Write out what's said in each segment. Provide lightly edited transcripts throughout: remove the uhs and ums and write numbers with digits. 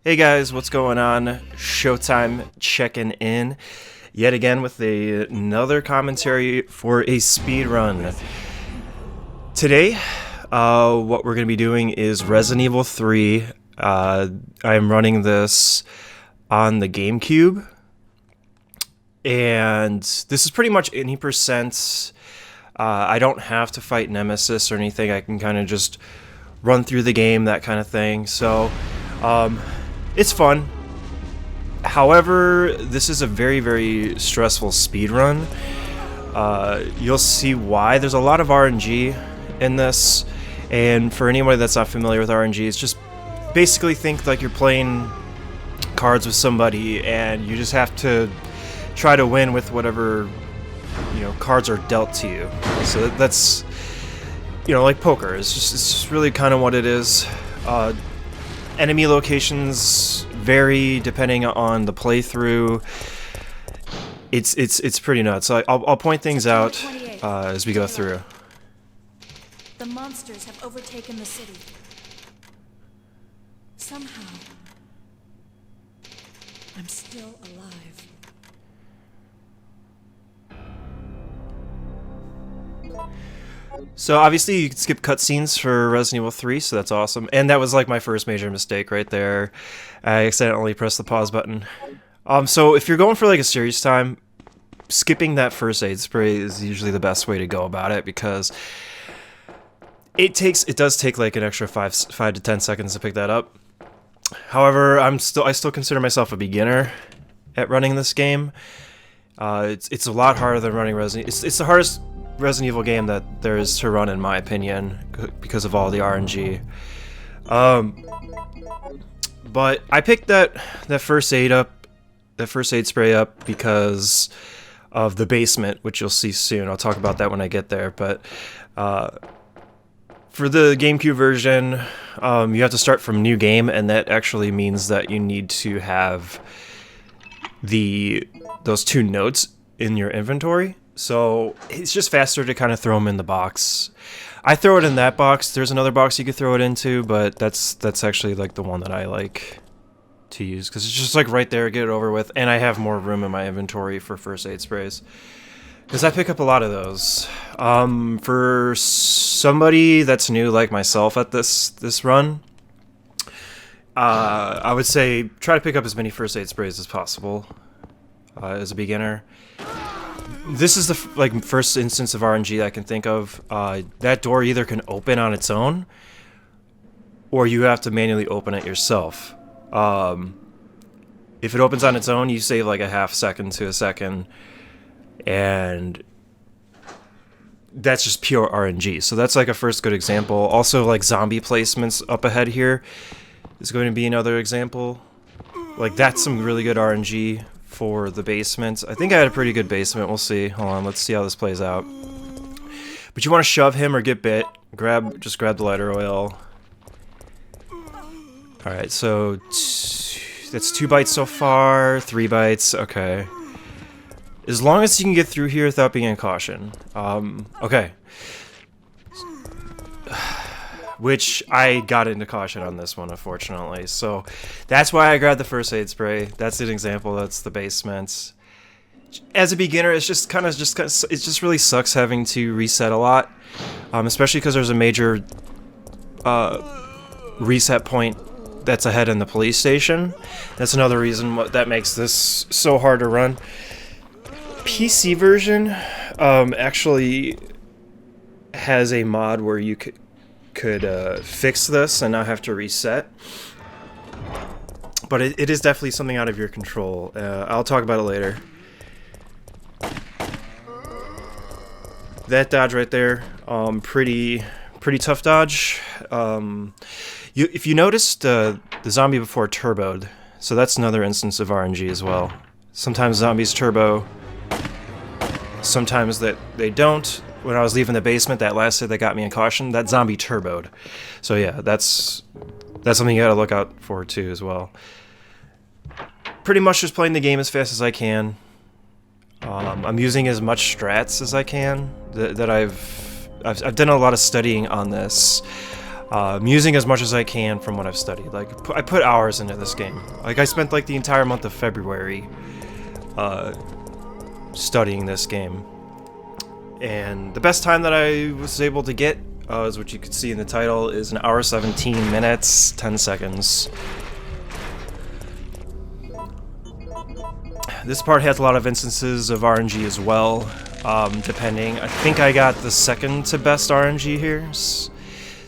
Hey guys, what's going on? Sjotyme checking in yet again with another commentary for a speed run. Today, what we're going to be doing is Resident Evil 3. I'm running this on the GameCube, and this is pretty much any percent. I don't have to fight Nemesis or anything. I can kind of just run through the game, that kind of thing. So, it's fun. However, this is a very, very stressful speed run. You'll see why. There's a lot of RNG in this, and for anybody that's not familiar with RNG, it's just basically think like you're playing cards with somebody, and you just have to try to win with whatever cards are dealt to you. So that's like poker. It's just really kind of what it is. Enemy locations vary depending on the playthrough. It's pretty nuts. So I'll point things out as we go through. The monsters have overtaken the city. Somehow, I'm still alive. So obviously you can skip cutscenes for Resident Evil 3, so that's awesome. And that was like my first major mistake right there. I accidentally pressed the pause button. So if you're going for like a serious time, skipping that first aid spray is usually the best way to go about it, because it does take like an extra 5 to 10 seconds to pick that up. However, I still consider myself a beginner at running this game. It's a lot harder than running Resident. It's the hardest Resident Evil game that there is to run, in my opinion, because of all the RNG. But I picked that first aid spray up because of the basement, which you'll see soon. I'll talk about that when I get there. But for the GameCube version, you have to start from new game, and that actually means that you need to have those 2 notes in your inventory. So it's just faster to kind of throw them in the box. I throw it in that box. There's another box you could throw it into, but that's actually like the one that I like to use, because it's just like right there, get it over with, and I have more room in my inventory for first aid sprays, because I pick up a lot of those. For somebody that's new like myself at this run, I would say try to pick up as many first aid sprays as possible as a beginner. This is the first instance of RNG that I can think of. That door either can open on its own, or you have to manually open it yourself. If it opens on its own, you save like a half second to a second, and that's just pure RNG. So that's like a first good example. Also, like zombie placements up ahead here is going to be another example. Like that's some really good RNG for the basement. I think I had a pretty good basement. We'll see. Hold on, let's see how this plays out. But you want to shove him or get bit, just grab the lighter oil. Alright, so that's 2 bites so far, 3 bites, okay. As long as you can get through here without being in caution. Okay. Which I got into caution on this one, unfortunately. So that's why I grabbed the first aid spray. That's an example. That's the basement. As a beginner, it just really sucks having to reset a lot, especially because there's a major reset point that's ahead in the police station. That's another reason that makes this so hard to run. PC version actually has a mod where you could fix this and not have to reset, but it is definitely something out of your control. I'll talk about it later. That dodge right there, pretty tough dodge. If you noticed, the zombie before turboed, so that's another instance of RNG as well. Sometimes zombies turbo, sometimes that they don't. When I was leaving the basement, that last hit that got me in caution, that zombie turboed. So yeah, that's something you gotta look out for too as well. Pretty much just playing the game as fast as I can. I'm using as much strats as I can. I've done a lot of studying on this. I'm using as much as I can from what I've studied. Like, I put hours into this game. Like, I spent like the entire month of February studying this game. And the best time that I was able to get, is what you could see in the title, is an hour 17 minutes, 10 seconds. This part has a lot of instances of RNG as well, depending. I think I got the second to best RNG here.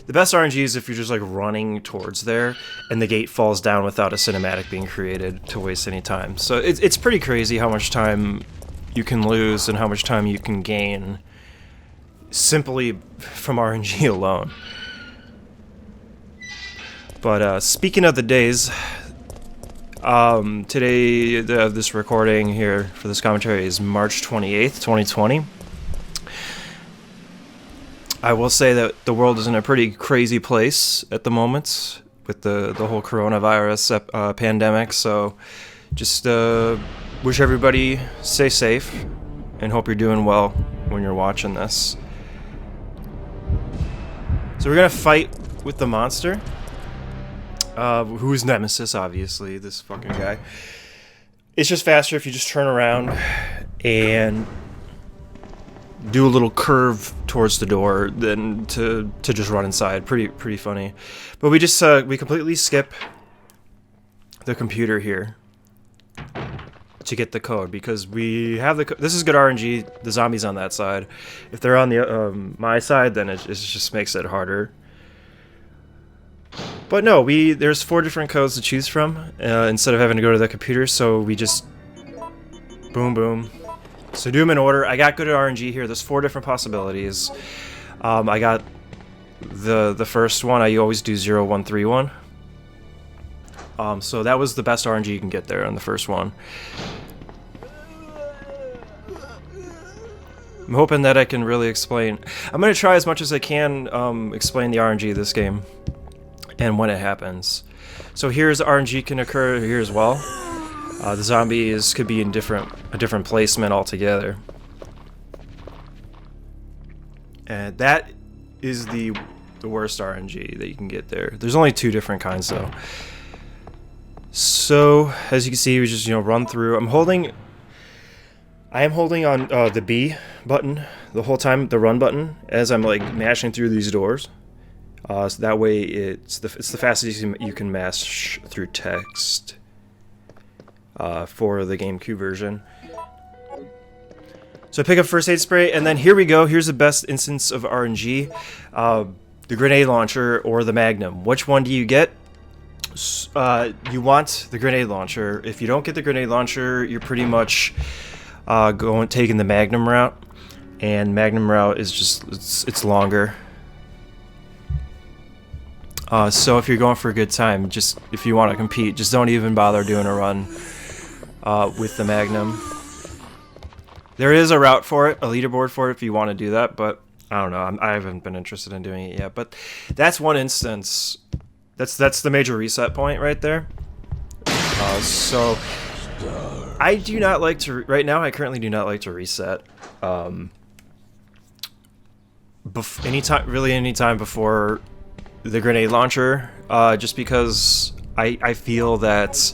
The best RNG is if you're just like running towards there and the gate falls down without a cinematic being created to waste any time. So it's pretty crazy how much time you can lose and how much time you can gain simply from RNG alone. But speaking of the days, today, this recording here for this commentary is March 28th, 2020. I will say that the world is in a pretty crazy place at the moment with the whole coronavirus pandemic, so just wish everybody stay safe and hope you're doing well when you're watching this. So we're gonna fight with the monster, who's Nemesis, obviously, this fucking guy. It's just faster if you just turn around and do a little curve towards the door than to just run inside. Pretty funny. But we just we completely skip the computer here to get the code because we have the this is good RNG. The zombies on that side. If they're on the my side, then it just makes it harder. But no, there's 4 different codes to choose from instead of having to go to the computer. So we just boom boom. So do them in order. I got good at RNG here. There's 4 different possibilities. I got the first one. I always do 0, 1, 3, 1. So that was the best RNG you can get there on the first one. I'm hoping that I can really explain. I'm going to try as much as I can explain the RNG of this game and when it happens. So here's RNG can occur here as well. The zombies could be in a different placement altogether. And that is the worst RNG that you can get there. There's only 2 different kinds though. So as you can see, we just run through. I am holding on the B button the whole time, the run button, as I'm like mashing through these doors. So that way it's the fastest you can mash through text. For the GameCube version. So I pick up first aid spray, and then here we go. Here's the best instance of RNG. The grenade launcher or the Magnum. Which one do you get? You want the grenade launcher. If you don't get the grenade launcher, you're pretty much taking the Magnum route. And Magnum route is just, it's longer. So if you're going for a good time, just if you want to compete, just don't even bother doing a run with the Magnum. There is a route for it, a leaderboard for it if you want to do that, but I don't know. I haven't been interested in doing it yet. But that's one instance. That's the major reset point right there. So I do not like to right now. I currently do not like to reset. Anytime before the grenade launcher, just because I feel that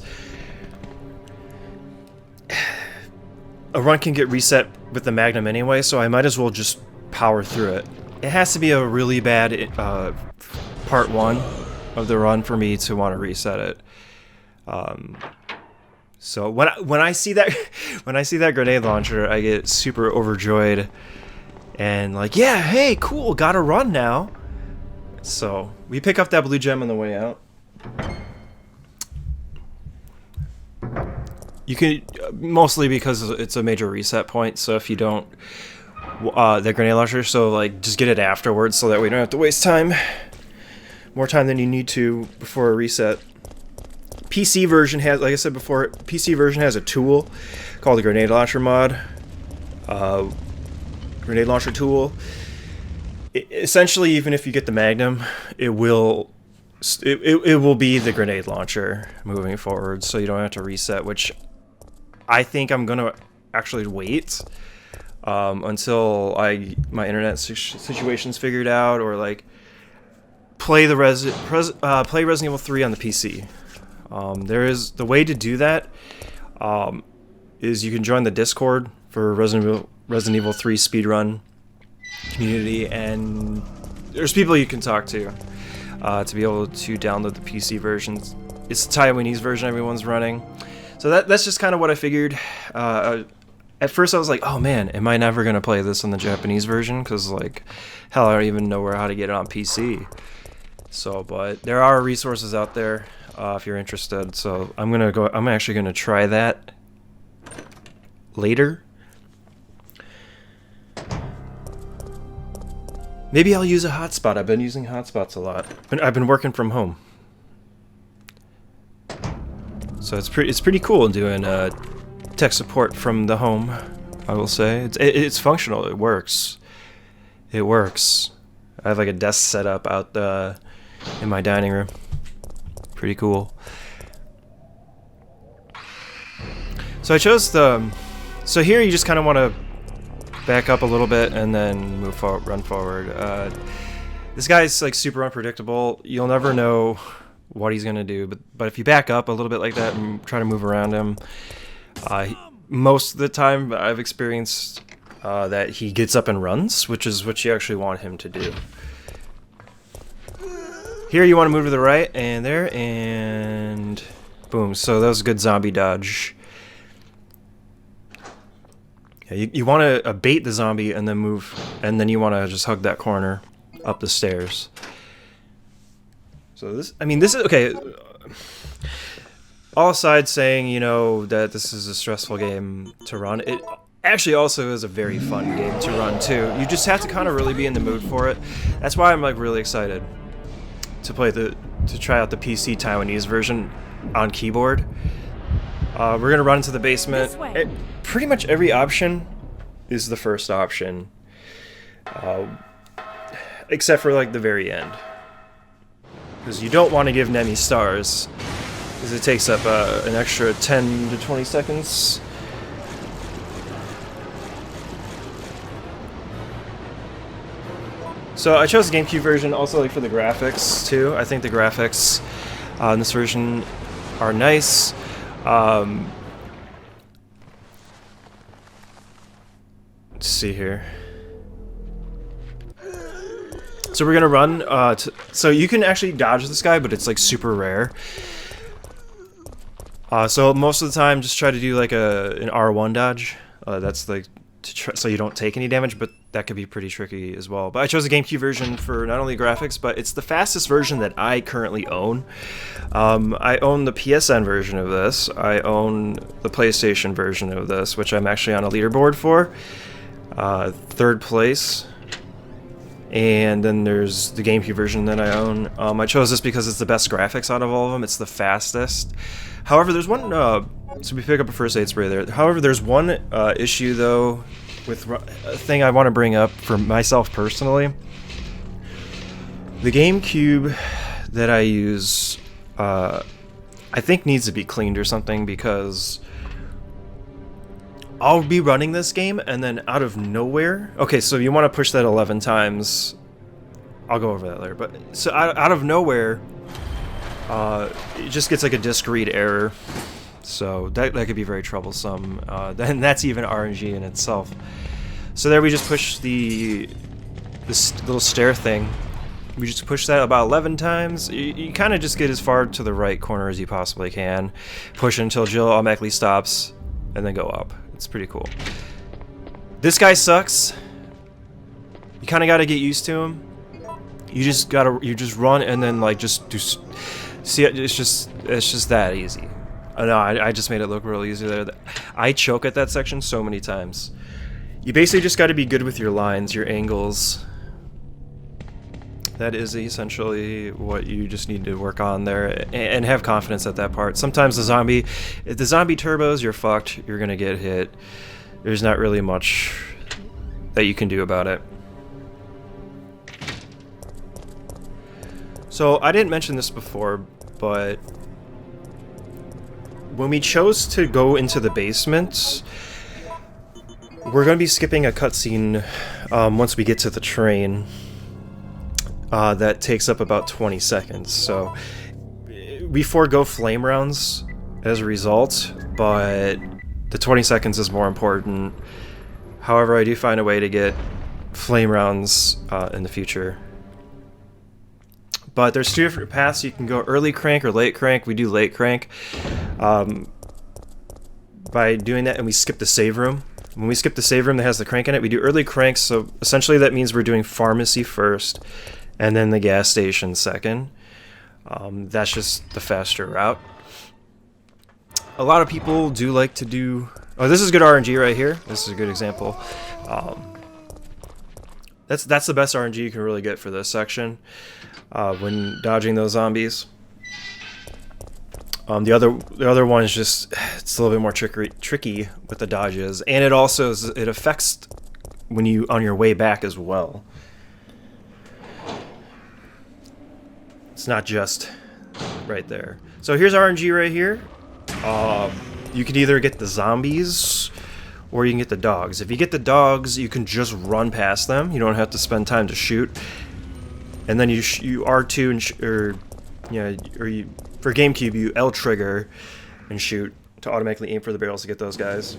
a run can get reset with the Magnum anyway, so I might as well just power through it. It has to be a really bad part 1 of the run for me to want to reset it. So when I see that grenade launcher, I get super overjoyed and like, yeah, hey, cool, got a run now. So we pick up that blue gem on the way out. You can mostly because it's a major reset point. So if you don't, the grenade launcher, so like just get it afterwards, so that we don't have to waste time, more time than you need to before a reset. PC version has, like I said before, PC version has a tool called the grenade launcher mod. Grenade launcher tool. Essentially, even if you get the Magnum, it will be the grenade launcher moving forward, so you don't have to reset, which I think I'm gonna actually wait until my internet situation's figured out, or like play play Resident Evil 3 on the PC. There is the way to do that is you can join the Discord for Resident Evil 3 speedrun community, and there's people you can talk to be able to download the PC versions. It's the Taiwanese version everyone's running, so that's just kind of what I figured. At first I was like, oh man, am I never gonna play this on the Japanese version? Because like, hell, I don't even know how to get it on PC. So, but there are resources out there if you're interested. So I'm actually gonna try that later. Maybe I'll use a hotspot. I've been using hotspots a lot. I've been working from home, so it's pretty cool doing tech support from the home. I will say it's functional. It works. It works. I have like a desk set up out in my dining room. Pretty cool. So I chose the. So here you just kind of want to back up a little bit and then move forward, run forward. This guy's like super unpredictable. You'll never know what he's gonna do. But if you back up a little bit like that and try to move around him, most of the time I've experienced that he gets up and runs, which is what you actually want him to do. Here you want to move to the right and there, and boom. So that was a good zombie dodge. Yeah, you want to bait the zombie and then move, and then you want to just hug that corner up the stairs. So this is okay. All aside saying, you know, that this is a stressful game to run, it actually also is a very fun game to run too. You just have to kind of really be in the mood for it. That's why I'm like really excited to try out the PC Taiwanese version on keyboard. We're gonna run into the basement. Pretty much every option is the first option, except for like the very end, because you don't want to give Nemmy stars, because it takes up an extra 10 to 20 seconds. So I chose the GameCube version also like for the graphics too. I think the graphics in this version are nice. Let's see here. So we're gonna run. So you can actually dodge this guy, but it's like super rare. So most of the time, just try to do like an R1 dodge. That's like so you don't take any damage, but that could be pretty tricky as well. But I chose the GameCube version for not only graphics, but it's the fastest version that I currently own. I own the PSN version of this. I own the PlayStation version of this, which I'm actually on a leaderboard for. Third place. And then there's the GameCube version that I own. I chose this because it's the best graphics out of all of them. It's the fastest. However, there's one... so we pick up a first aid spray there. However, there's one issue, though, with a thing I want to bring up for myself personally. The GameCube that I use, I think needs to be cleaned or something, because I'll be running this game and then out of nowhere... Okay, so you want to push that 11 times. I'll go over that later. But so out of nowhere, it just gets like a disk read error. So that could be very troublesome. Then that's even RNG in itself. So there we just push this little stair thing. We just push that about 11 times. You kind of just get as far to the right corner as you possibly can. Push until Jill automatically stops, and then go up. It's pretty cool. This guy sucks. You kind of got to get used to him. You just run and then like just do. See, it's just that easy. No, I just made it look real easy there. I choke at that section so many times. You basically just got to be good with your lines, your angles. That is essentially what you just need to work on there, and have confidence at that part. Sometimes if the zombie turbos, you're fucked. You're gonna get hit. There's not really much that you can do about it. So I didn't mention this before, but when we chose to go into the basement, we're going to be skipping a cutscene once we get to the train. that takes up about 20 seconds. So we forego flame rounds as a result, but the 20 seconds is more important. However, I do find a way to get flame rounds in the future. But there's two different paths. You can go early crank or late crank. We do late crank. By doing that, and we skip the save room. When we skip the save room that has the crank in it, we do early crank. So essentially that means we're doing pharmacy first and then the gas station second. That's just the faster route. A lot of people do like to do... Oh, this is good RNG right here. This is a good example. That's the best RNG you can really get for this section when dodging those zombies. The other one is just, it's a little bit more tricky with the dodges, and it also it affects when you on your way back as well. It's not just right there. So here's RNG right here. You can either get the zombies or you can get the dogs. If you get the dogs, you can just run past them. You don't have to spend time to shoot. And then you R2 for GameCube, you L trigger and shoot to automatically aim for the barrels to get those guys.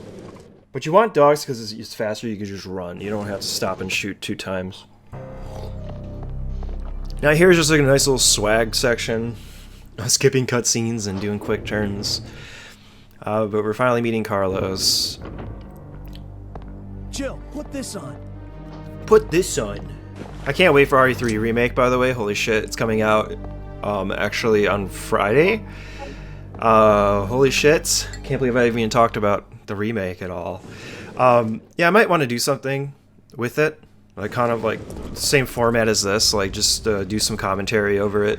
But you want dogs because it's faster. You can just run. You don't have to stop and shoot 2 times. Now here's just like a nice little swag section, skipping cutscenes and doing quick turns. But we're finally meeting Carlos. Jill, put this on. Put this on. I can't wait for RE3 Remake, by the way. Holy shit, it's coming out actually on Friday. Holy shit. Can't believe I even talked about the remake at all. Yeah, I might want to do something with it. Like kind of like the same format as this, like just do some commentary over it.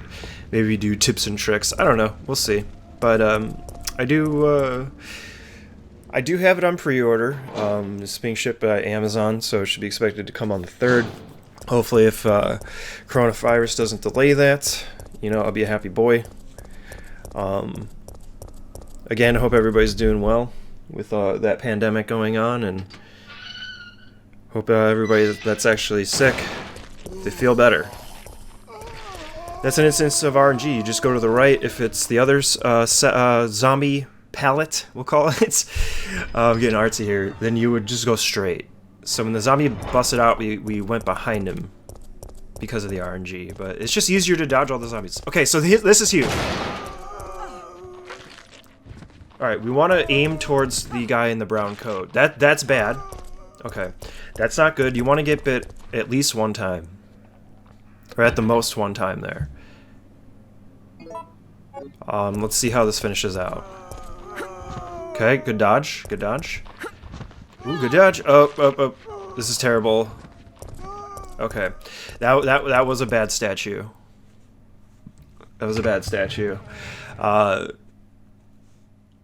Maybe do tips and tricks. I don't know. We'll see. But I do have it on pre-order. It's being shipped by Amazon, so it should be expected to come on the 3rd. Hopefully, if coronavirus doesn't delay that, you know, I'll be a happy boy. Again, I hope everybody's doing well with that pandemic going on, and hope everybody that's actually sick, they feel better. That's an instance of RNG. You just go to the right if it's the other zombie palette, we'll call it. I'm getting artsy here. Then you would just go straight. So when the zombie busted out, we went behind him because of the RNG. But it's just easier to dodge all the zombies. Okay, so this is huge. Alright, we want to aim towards the guy in the brown coat. That's bad. Okay, that's not good. You want to get bit at least one time. Or at the most one time there. Let's see how this finishes out. Okay, good dodge. Good dodge. Ooh, good dodge. Oh. This is terrible. Okay. That was a bad statue. That was a bad statue.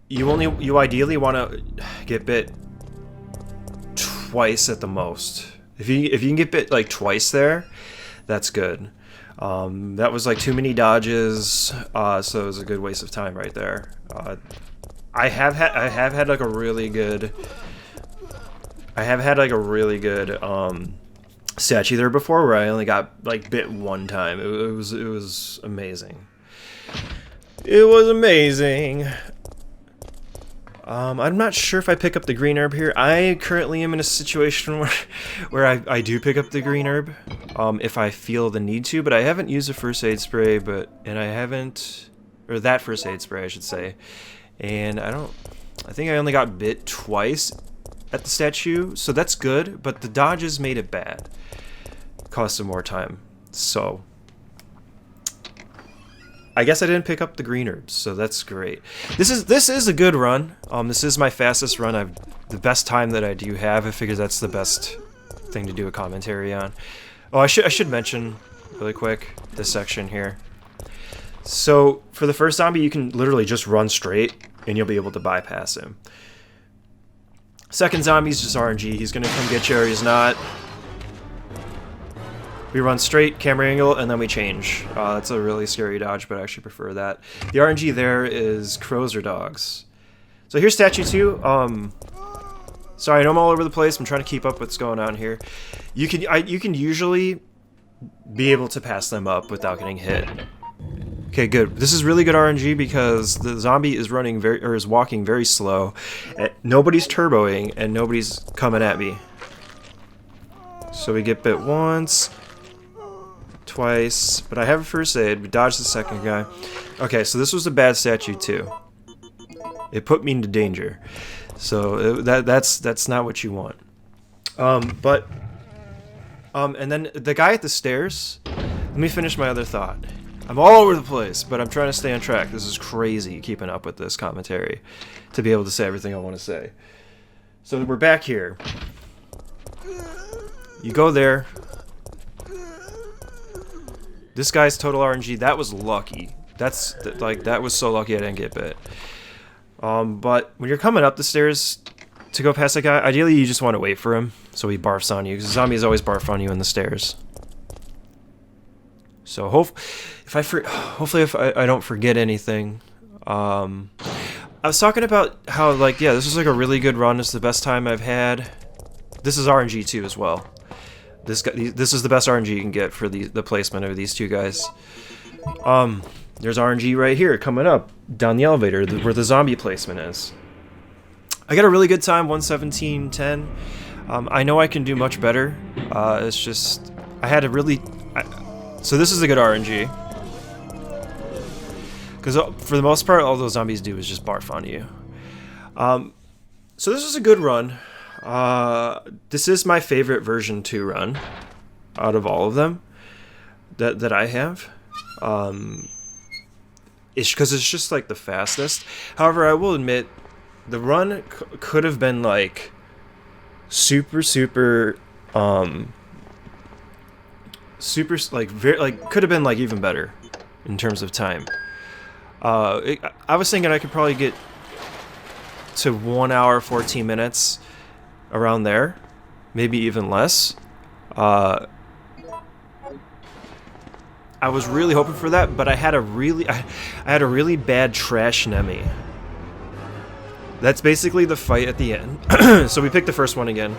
You ideally want to get bit twice at the most. If you can get bit like twice there, that's good. That was like too many dodges, so it was a good waste of time right there. I have had like a really good statue there before where I only got like bit one time. It was amazing. It was amazing. I'm not sure if I pick up the green herb here. I currently am in a situation where I do pick up the green herb if I feel the need to, but I haven't used a first aid spray, or that first aid spray I should say, and I think I only got bit twice at the statue, so that's good, but the dodges made it bad. It cost some more time, so I guess I didn't pick up the green herbs, so that's great. This is a good run. This is my fastest run. The best time that I do have. I figure that's the best thing to do a commentary on. Oh, I should mention really quick this section here. So for the first zombie, you can literally just run straight, and you'll be able to bypass him. Second zombie's just RNG. He's gonna come get you, or he's not. We run straight, camera angle, and then we change. It's a really scary dodge, but I actually prefer that. The RNG there is crows or dogs. So here's statue 2. Sorry, I know I'm all over the place. I'm trying to keep up what's going on here. You can usually be able to pass them up without getting hit. Okay, good. This is really good RNG because the zombie is is walking very slow. Nobody's turboing and nobody's coming at me. So we get bit once, twice, but I have a first aid. We dodged the second guy. Okay, so this was a bad statue too. It put me into danger. So that's not what you want. And then the guy at the stairs. Let me finish my other thought. I'm all over the place, but I'm trying to stay on track. This is crazy keeping up with this commentary to be able to say everything I want to say. So we're back here. You go there. This guy's total RNG. That was lucky. That was so lucky I didn't get bit. But when you're coming up the stairs to go past that guy, ideally you just want to wait for him so he barfs on you, because zombies always barf on you in the stairs. So hopefully if I don't forget anything. I was talking about how, like, yeah, this is like a really good run. It's the best time I've had. This is RNG too as well. This is the best RNG you can get for the placement of these two guys. There's RNG right here coming up down the elevator where the zombie placement is. I got a really good time, 117.10. I know I can do much better. It's just I had a really. So this is a good RNG. Because for the most part, all those zombies do is just barf on you. So this is a good run. This is my favorite version 2 run out of all of them that I have. It's because it's just like the fastest. However, I will admit the run could have been like super could have been like even better in terms of time. I was thinking I could probably get to 1 hour 14 minutes around there, maybe even less. I was really hoping for that, but I had a really bad Trash Nemmy. That's basically the fight at the end. So we picked the first one again.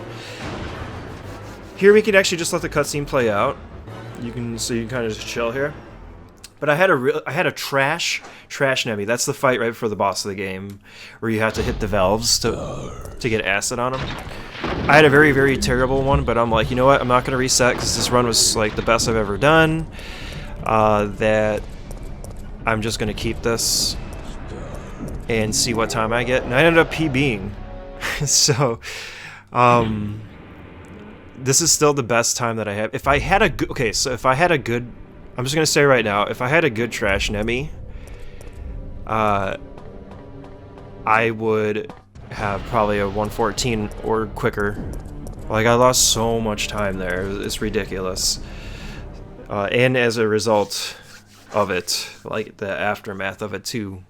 Here we can actually just let the cutscene play out. You can kind of just chill here. But I had a trash Nemmy. That's the fight right before the boss of the game, where you have to hit the valves to get acid on them. I had a very, very terrible one, but I'm like, you know what? I'm not gonna reset because this run was like the best I've ever done. That I'm just gonna keep this and see what time I get. And I ended up PBing. So, this is still the best time that I have. If I had a good, okay, so if I had a good, I'm just gonna say right now, if I had a good Trash Nemmy, I would have probably a 114 or quicker. Like, I lost so much time there. It's ridiculous. And as a result of it, like the aftermath of it too,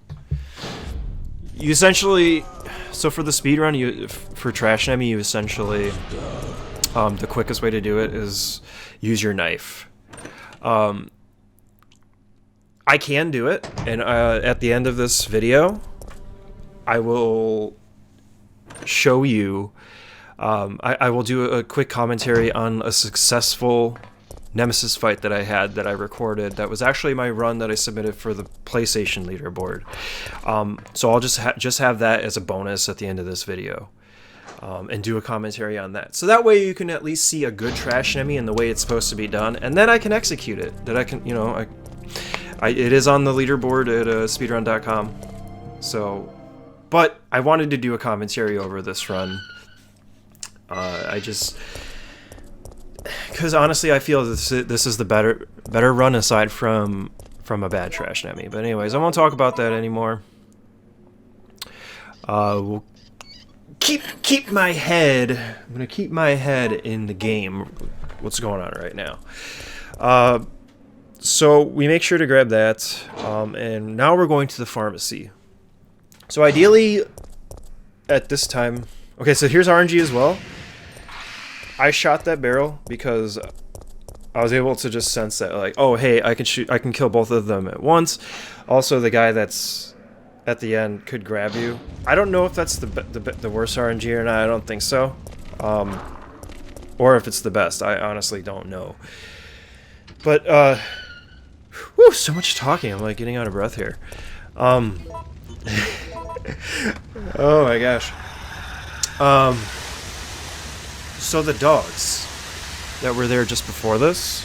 you essentially, so for the speedrun, for Trash Nemmy, you essentially, the quickest way to do it is use your knife. I can do it, and at the end of this video, I will show you, I will do a quick commentary on a successful Nemesis fight that I had that I recorded. That was actually my run that I submitted for the PlayStation leaderboard. So I'll just have that as a bonus at the end of this video, and do a commentary on that. So that way you can at least see a good Trash Nemmy and the way it's supposed to be done, and then I can execute it. That I can, you know, it is on the leaderboard at speedrun.com. So, but I wanted to do a commentary over this run. Because honestly, I feel this is the better run aside from a bad Trash Nemmy. But anyways, I won't talk about that anymore. We'll keep my head. I'm gonna keep my head in the game. What's going on right now? So we make sure to grab that, and now we're going to the pharmacy. So ideally, at this time, okay. So here's RNG as well. I shot that barrel because I was able to just sense that, like, oh hey, I can kill both of them at once. Also, the guy that's at the end could grab you. I don't know if that's the worst RNG or not. I don't think so. Or if it's the best. I honestly don't know. But, whew, so much talking. I'm like getting out of breath here. Oh my gosh. So the dogs that were there just before this,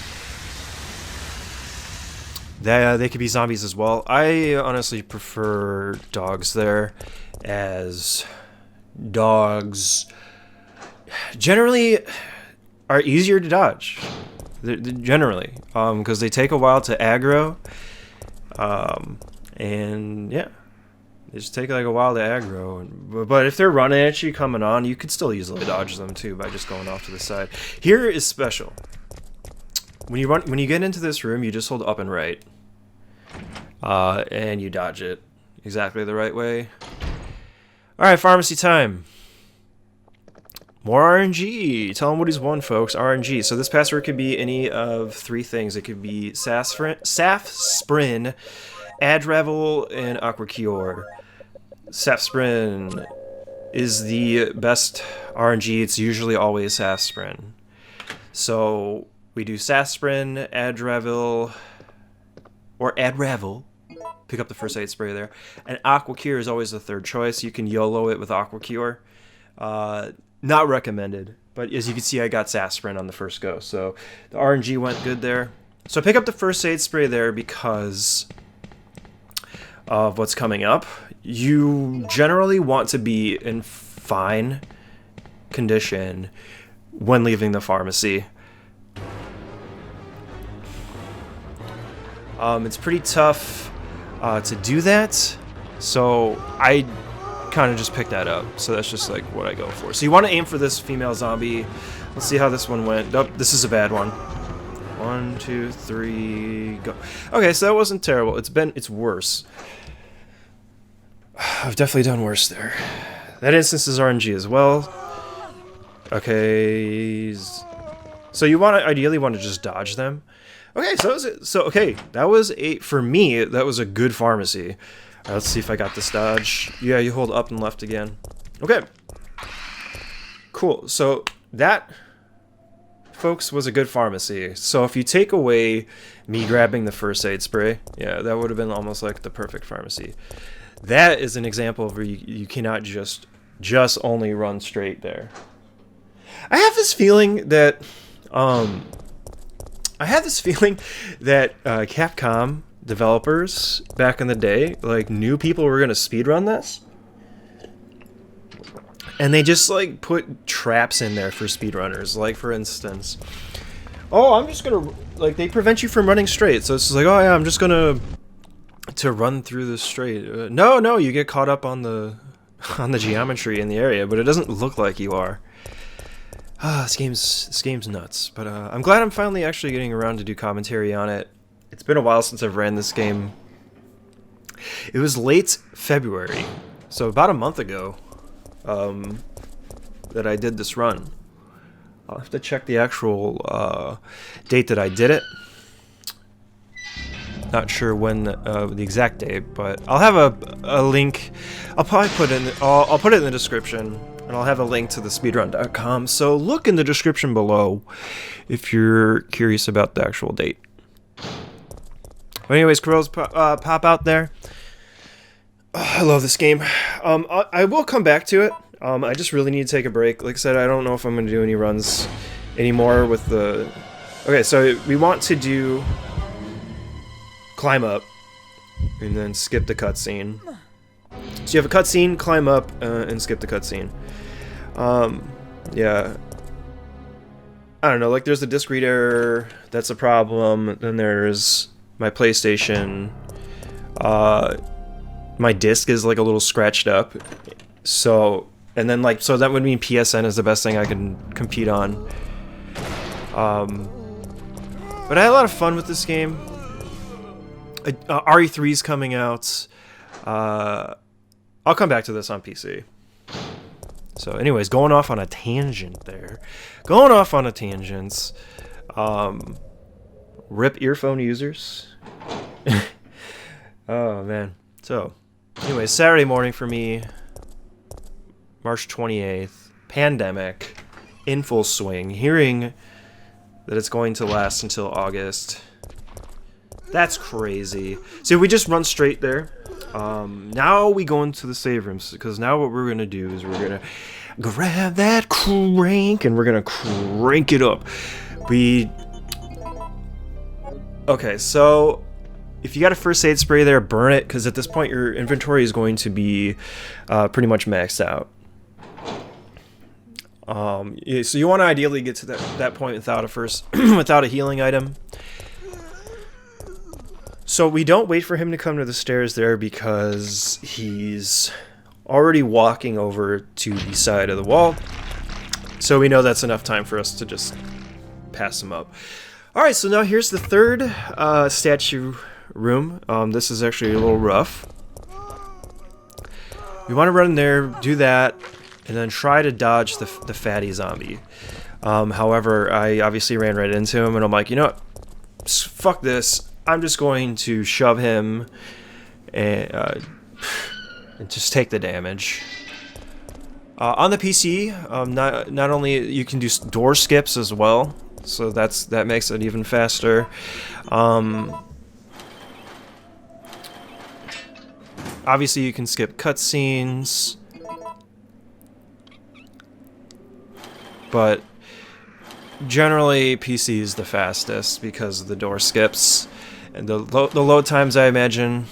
they could be zombies as well. I honestly prefer dogs there, as dogs generally are easier to dodge. Generally, because they take a while to aggro, and yeah, they just take like a while to aggro. But if they're running at you, coming on, you could still easily dodge them too by just going off to the side. Here is special. When you get into this room, you just hold up and right, and you dodge it exactly the right way. All right, pharmacy time. More RNG. Tell him what he's won, folks. RNG. So this password could be any of three things. It could be Safsprin, Adrevel, and Aqua Cure. Safsprin is the best RNG. It's usually always Safsprin. So we do Safsprin, Adrevel, or Adrevel. Pick up the first aid spray there. And Aqua Cure is always the third choice. You can YOLO it with Aqua Cure. Not recommended, but as you can see, I got Safsprin on the first go, so the RNG went good there. So pick up the first aid spray there because of what's coming up. You generally want to be in fine condition when leaving the pharmacy. It's pretty tough to do that, so I kind of just pick that up. So that's just like what I go for. So you want to aim for this female zombie. Let's see how this one went. Nope, this is a bad one. 1, 2, 3, go. Okay, so that wasn't terrible. It's worse. I've definitely done worse there. That instance is RNG as well. Okay, so you ideally want to just dodge them. Okay, okay, that was for me, that was a good pharmacy. Let's see if I got this dodge. Yeah, you hold up and left again. Okay. Cool. So that, folks, was a good pharmacy. So if you take away me grabbing the first aid spray, yeah, that would have been almost like the perfect pharmacy. That is an example of where you cannot just only run straight there. I have this feeling that Capcom developers back in the day like knew people were gonna speedrun this, and they just like put traps in there for speedrunners. Like for instance, oh, I'm just gonna like they prevent you from running straight, so it's like, oh yeah, I'm just gonna run through this straight. No, you get caught up on the geometry in the area, but it doesn't look like you are. This game's nuts, but I'm glad I'm finally actually getting around to do commentary on it. It's been a while since I've ran this game. It was late February, so about a month ago, that I did this run. I'll have to check the actual date that I did it. Not sure when the exact date, but I'll have a link. I'll probably I'll put it in the description, and I'll have a link to the speedrun.com. So look in the description below if you're curious about the actual date. But anyways, Corel's pop out there. I love this game. I will come back to it. I just really need to take a break. Like I said, I don't know if I'm going to do any runs anymore with the... Okay, so we want to do climb up and then skip the cutscene. So you have a cutscene, climb up, and skip the cutscene. Yeah. I don't know, like there's a disk read error, that's a problem. Then there's my PlayStation. My disc is like a little scratched up. So, and then like, so that would mean PSN is the best thing I can compete on. But I had a lot of fun with this game. RE3 is coming out. I'll come back to this on PC. So anyways, going off on a tangent there. Going off on a tangent. Rip earphone users. Oh, man. So, anyways, Saturday morning for me. March 28th. Pandemic. In full swing. Hearing that it's going to last until August. That's crazy. So we just run straight there. Now we go into the save rooms, because now what we're gonna do is we're gonna grab that crank and we're gonna crank it up. Okay, so if you got a first aid spray there, burn it, because at this point your inventory is going to be pretty much maxed out. Yeah, so you want to ideally get to that point without without a healing item. So we don't wait for him to come to the stairs there, because he's already walking over to the side of the wall. So we know that's enough time for us to just pass him up. Alright, so now here's the third statue room. This is actually a little rough. We want to run in there, do that, and then try to dodge the fatty zombie. However, I obviously ran right into him, and I'm like, you know what? Fuck this. I'm just going to shove him and just take the damage. On the PC, not only you can do door skips as well, so that makes it even faster. Obviously, you can skip cutscenes, but generally PC is the fastest because of the door skips. And the load times, I imagine,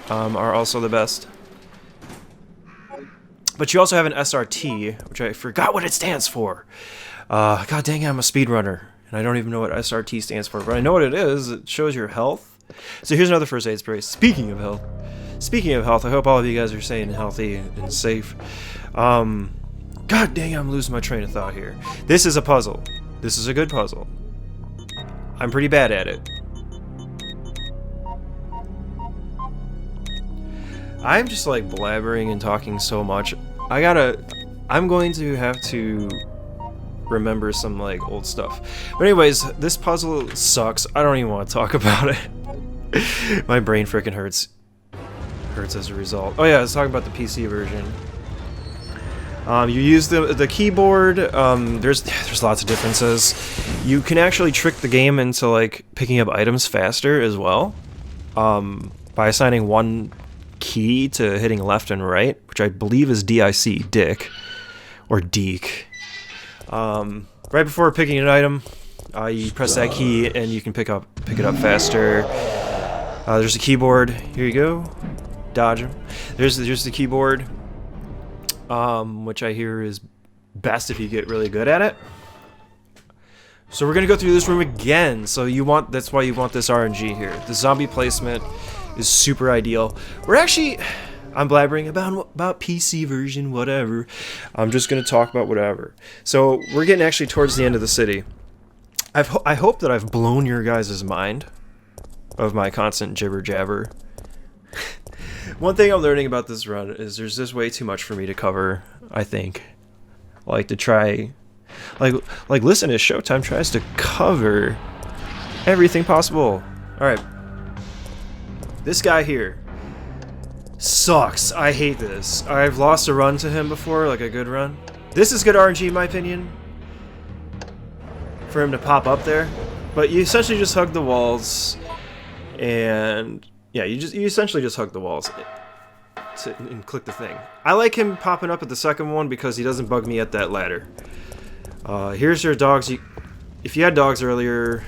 are also the best. But you also have an SRT, which I forgot what it stands for. God dang it, I'm a speedrunner, and I don't even know what SRT stands for. But I know what it is. It shows your health. So here's another first aid spray. Speaking of health, I hope all of you guys are staying healthy and safe. God dang it, I'm losing my train of thought here. This is a puzzle. This is a good puzzle. I'm pretty bad at it. I'm just like blabbering and talking so much. I'm going to have to remember some like old stuff. But anyways, this puzzle sucks. I don't even want to talk about it. My brain freaking hurts as a result. Oh yeah, I was talking about the PC version. You use the keyboard. There's lots of differences. You can actually trick the game into like picking up items faster as well, by assigning one key to hitting left and right, which I believe is DIC, Dick, or Deek. Right before picking an item, you press that key and you can pick it up faster. There's a keyboard. Here you go. Dodge him. There's the keyboard, which I hear is best if you get really good at it. So we're gonna go through this room again. So that's why you want this RNG here. The zombie placement is super ideal. I'm blabbering about PC version, whatever. I'm just gonna talk about whatever. So we're getting actually towards the end of the city. I hope that I've blown your guys' mind of my constant jibber jabber. One thing I'm learning about this run is there's just way too much for me to cover, I think. Like to try, like listen as Sjotyme tries to cover everything possible. All right. This guy here sucks. I hate this. I've lost a run to him before, like a good run. This is good RNG in my opinion, for him to pop up there. But you essentially just hug the walls, and yeah, you essentially just hug the walls and click the thing. I like him popping up at the second one because he doesn't bug me at that ladder. Here's your dogs. If you had dogs earlier,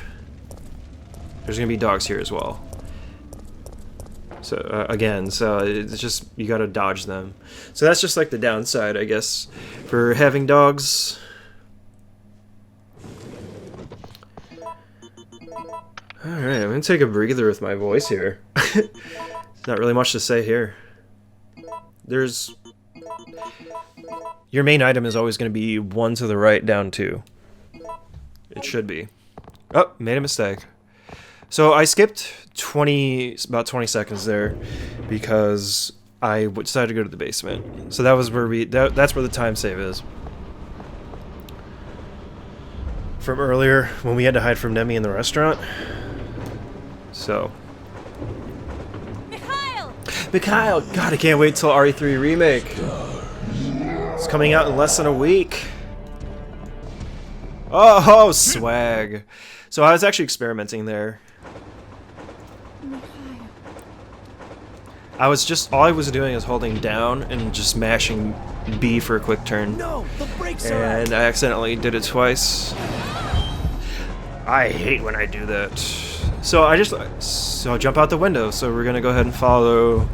there's gonna be dogs here as well. So again, it's just you gotta dodge them. So that's just like the downside, I guess, for having dogs. Alright, I'm gonna take a breather with my voice here. There's not really much to say here. Your main item is always gonna be 1 to the right, down 2. It should be. Oh, made a mistake. So I skipped about 20 seconds there because I decided to go to the basement. So that was where that's where the time save is. From earlier when we had to hide from Nemmy in the restaurant. So. Mikhail! God, I can't wait till RE3 Remake. It's coming out in less than a week. Oh, swag. So I was actually experimenting there. all I was doing is holding down and just mashing B for a quick turn. No, the brakes are And I accidentally did it twice. I hate when I do that. So jump out the window. So we're gonna go ahead and follow.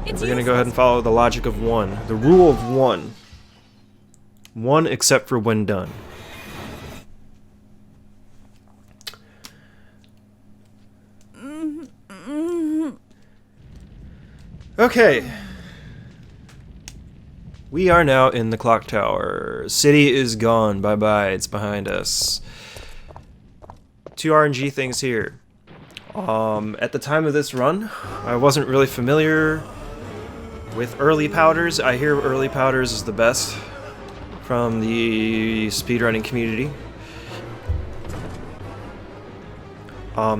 We're gonna go ahead and follow the logic of one, the rule of one. One except for when done. Okay. We are now in the clock tower. City is gone. Bye-bye. It's behind us. 2 RNG things here. At the time of this run, I wasn't really familiar with early powders. I hear early powders is the best from the speedrunning community.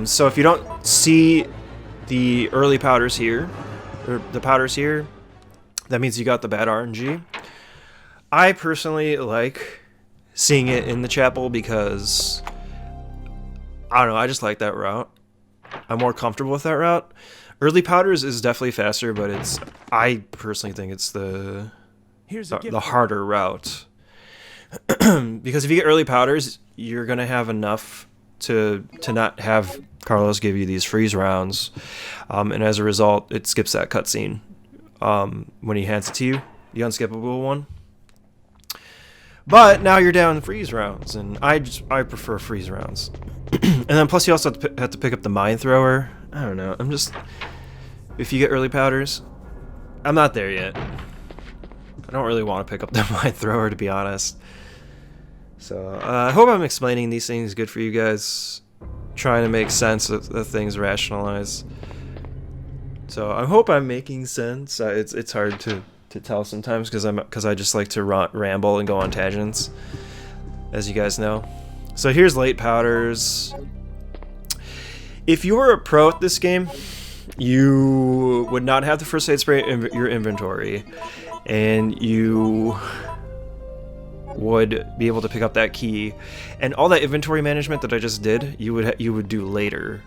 So if you don't see the early powders here, or the powders here, that means you got the bad RNG. I personally like seeing it in the chapel because, I don't know, I just like that route. I'm more comfortable with that route. Early powders is definitely faster, but I personally think it's the harder route. Because if you get early powders, you're gonna have enough to not have Carlos give you these freeze rounds, and as a result, it skips that cutscene when he hands it to you, the unskippable one. But now you're down freeze rounds, and I prefer freeze rounds. And then plus you also have to pick up the mine thrower. I don't know. If you get early powders, I'm not there yet. I don't really want to pick up the mine thrower, to be honest. So I hope I'm explaining these things good for you guys, trying to make sense of the things, rationalize. So I hope I'm making sense. It's hard to tell sometimes because I just like to ramble and go on tangents, as you guys know. So here's late powders. If you were a pro at this game, you would not have the first aid spray in your inventory, and you would be able to pick up that key, and all that inventory management that I just did, you would do later.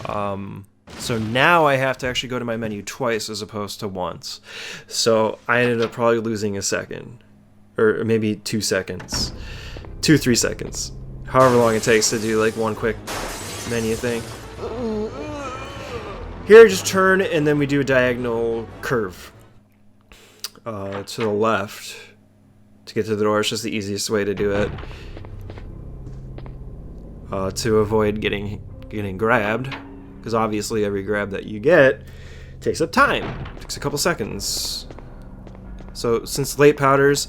So now I have to actually go to my menu twice as opposed to once. So I ended up probably losing a second, or maybe 2 seconds, 2-3 seconds, however long it takes to do like one quick menu thing. Here, just turn, and then we do a diagonal curve to the left to get to the door. It's just the easiest way to do it, to avoid getting grabbed, because obviously every grab that you get takes up time. It takes a couple seconds. So since late powders,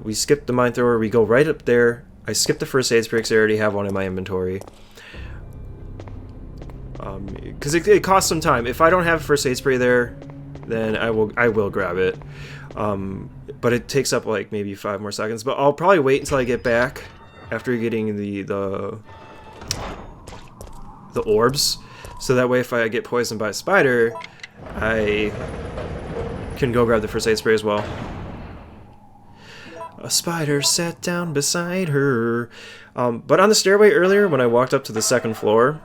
we skip the mine thrower. We go right up there. I skip the first aid spray because I already have one in my inventory. Because it costs some time. If I don't have first aid spray there, then I will grab it. But it takes up like maybe 5 more seconds. But I'll probably wait until I get back after getting the orbs, so that way if I get poisoned by a spider, I can go grab the first aid spray as well. A spider sat down beside her. But on the stairway earlier, when I walked up to the second floor,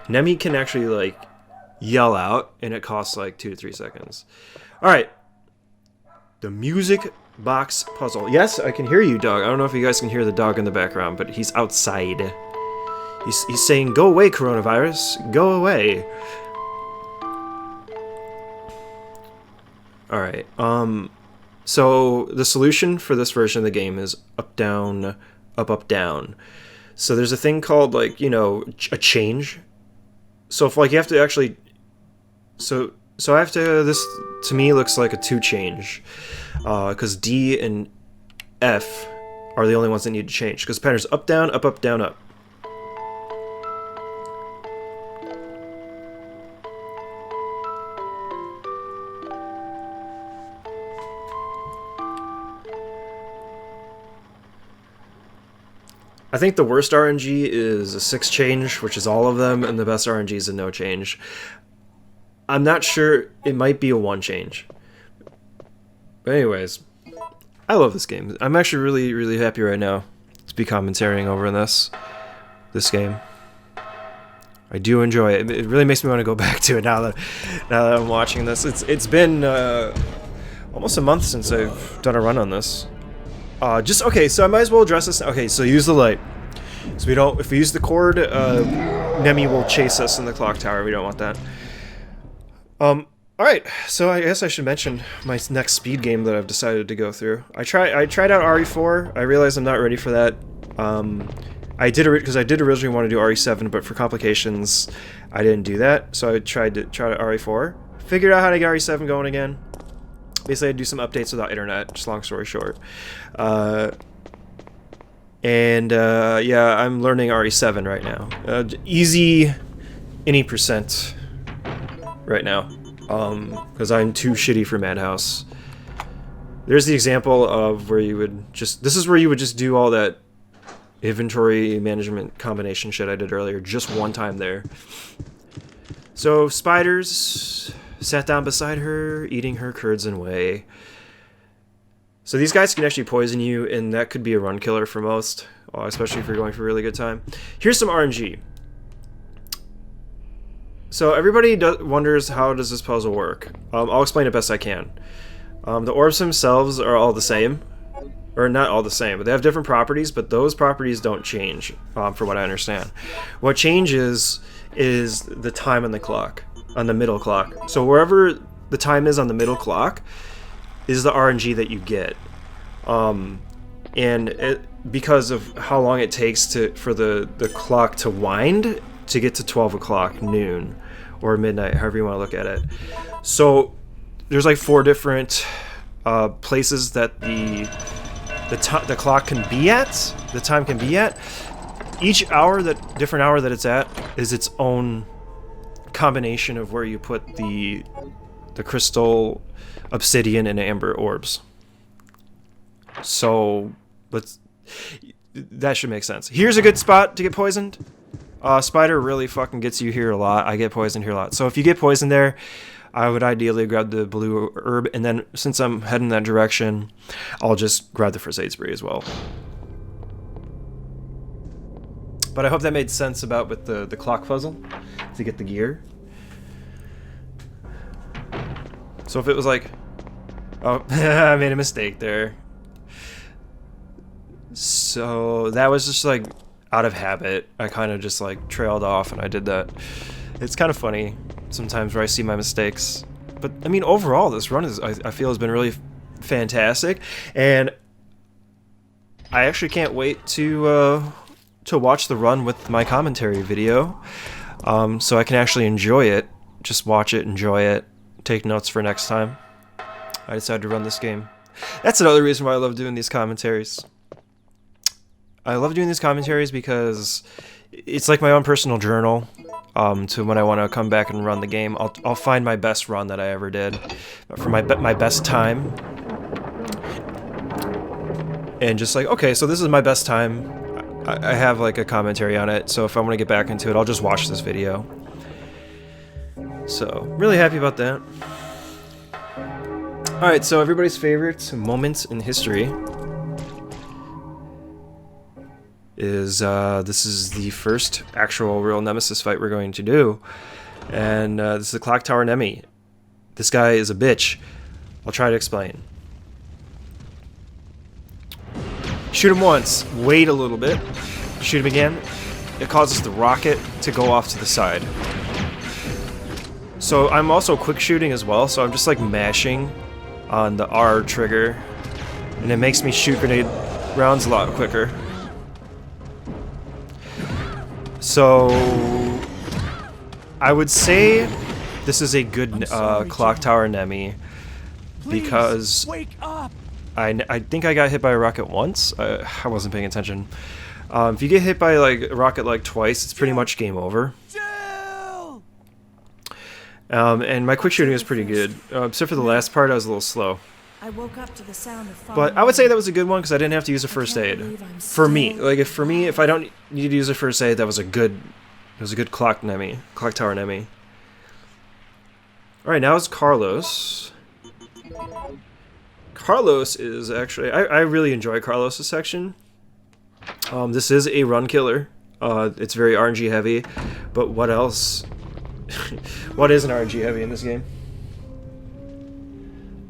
Nemmy can actually like yell out, and it costs like 2 to 3 seconds. Alright. The music box puzzle. Yes, I can hear you, dog. I don't know if you guys can hear the dog in the background, but he's outside. He's saying, "Go away, coronavirus. Go away." Alright. So the solution for this version of the game is up, down, up, down. So there's a thing called, like, you know, a change. So if, like, you have to actually... So I have to... This, to me, looks like a 2 change. Because D and F are the only ones that need to change. Because the pattern's up, down, up, down, up. I think the worst RNG is a 6 change, which is all of them, and the best RNG is a no change. I'm not sure, it might be a 1 change. But anyways, I love this game. I'm actually really, really happy right now to be commentating over this game. I do enjoy it. It really makes me want to go back to it now that I'm watching this. It's been almost a month since I've done a run on this. Okay, so I might as well address this. Okay, so use the light. So if we use the cord, Nemmy will chase us in the clock tower. We don't want that. Alright, so I guess I should mention my next speed game that I've decided to go through. I tried out RE4. I realized I'm not ready for that. I did because I did originally want to do RE7, but for complications, I didn't do that. So I tried RE4. Figured out how to get RE7 going again. Basically, I do some updates without internet. Just long story short. Yeah, I'm learning RE7 right now. Easy any percent right now. Because I'm too shitty for Madhouse. There's the example of where you would just... This is where you would just do all that inventory management combination shit I did earlier, just one time there. So, spiders sat down beside her, eating her curds and whey. So these guys can actually poison you, and that could be a run killer for most, especially if you're going for a really good time. Here's some RNG. So everybody wonders, how does this puzzle work? I'll explain it best I can. The orbs themselves are all the same. Or not all the same, but they have different properties, but those properties don't change, from what I understand. What changes is the time on the clock, on the middle clock. So wherever the time is on the middle clock is the RNG that you get. Because of how long it takes for the clock to wind to get to 12 o'clock, noon, or midnight, however you want to look at it. So there's like 4 different places that the clock can be at, the time can be at. Each different hour that it's at is its own combination of where you put the crystal, obsidian, and amber orbs. So that should make sense. Here's a good spot to get poisoned. Spider really fucking gets you here a lot. I get poisoned here a lot. So if you get poisoned there, I would ideally grab the blue herb, and then since I'm heading that direction, I'll just grab the first aid spray as well. But I hope that made sense with the clock puzzle to get the gear. So if it was like, oh, I made a mistake there. So that was just like out of habit. I kind of just like trailed off and I did that. It's kind of funny sometimes where I see my mistakes. But I mean, overall, this run I feel has been really fantastic, and I actually can't wait to watch the run with my commentary video, so I can actually enjoy it. Just watch it, enjoy it, take notes for next time. I decided to run this game. That's another reason why I love doing these commentaries. I love doing these commentaries because it's like my own personal journal. To when I want to come back and run the game, I'll find my best run that I ever did, for my best time, and just like, okay, so this is my best time. I have like a commentary on it, so if I want to get back into it, I'll just watch this video. So really happy about that. All right, so everybody's favorite moment in history is this is the first actual real Nemesis fight we're going to do, and this is the Clock Tower Nemmy. This guy is a bitch. I'll try to explain. Shoot him once, wait a little bit, shoot him again. It causes the rocket to go off to the side. So I'm also quick shooting as well, so I'm just like mashing on the R trigger, and it makes me shoot grenade rounds a lot quicker. So I would say this is a good Clock Tower Nemmy, because wake up. I think I got hit by a rocket once. I wasn't paying attention. If you get hit by like a rocket like twice, it's pretty much game over. And my quick shooting is pretty good, except for the last part. I was a little slow. I woke up to the sound of But I would say that was a good one because I didn't have to use a first aid. For me, like if I don't need to use a first aid, that was a good Clock Tower Nemmy. All right, now it's Carlos. Carlos is actually I really enjoy Carlos's section. This is a run killer. It's very RNG heavy, but what else? What isn't RNG heavy in this game?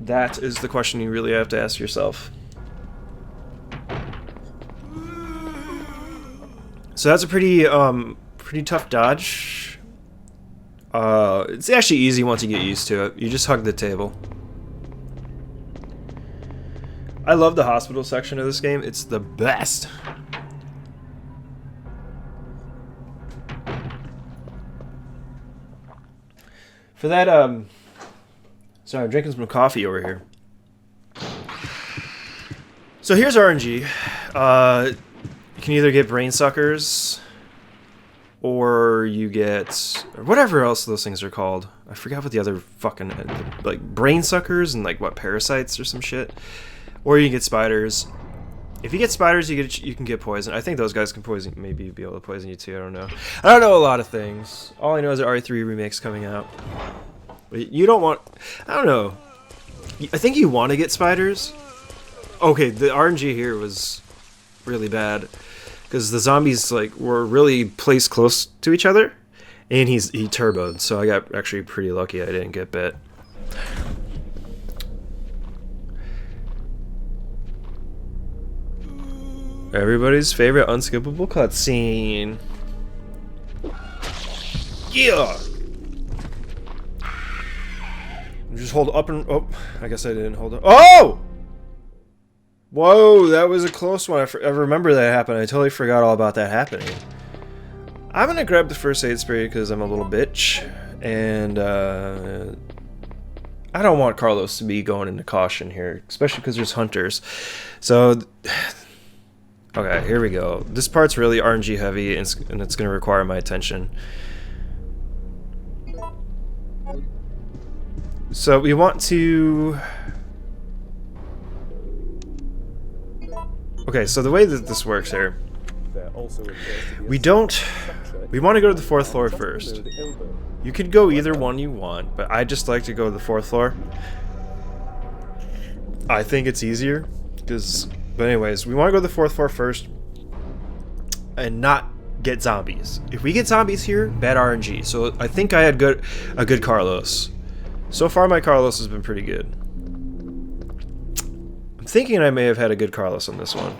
That is the question you really have to ask yourself. So that's a pretty tough dodge. It's actually easy once you get used to it. You just hug the table. I love the hospital section of this game. It's the best. For that, sorry, I'm drinking some coffee over here. So here's RNG. You can either get brain suckers, or you get, or whatever else those things are called. I forgot what the other fucking, like, brain suckers and, like, what, parasites or some shit. Or you can get spiders. If you get spiders, you can get poison. I think those guys can poison, maybe be able to poison you too. I don't know. I don't know a lot of things. All I know is the RE3 remake's coming out. But you don't want. I don't know. I think you want to get spiders. Okay, the RNG here was really bad because the zombies like were really placed close to each other, and he turboed. So I got actually pretty lucky. I didn't get bit. Everybody's favorite unskippable cutscene. Yeah! Just hold up and... Oh, I guess I didn't hold up. Oh! Whoa, that was a close one. I remember that happened. I totally forgot all about that happening. I'm gonna grab the first aid spray because I'm a little bitch. And, I don't want Carlos to be going into caution here. Especially because there's hunters. So... Okay, here we go. This part's really RNG heavy, and it's going to require my attention. So we want to... Okay, so the way that this works here... We want to go to the 4th floor first. You could go either one you want, but I just like to go to the 4th floor. I think it's easier, because... But anyways, we want to go to the 4th floor first and not get zombies. If we get zombies here, bad RNG. So I think I had a good Carlos. So far my Carlos has been pretty good. I'm thinking I may have had a good Carlos on this one.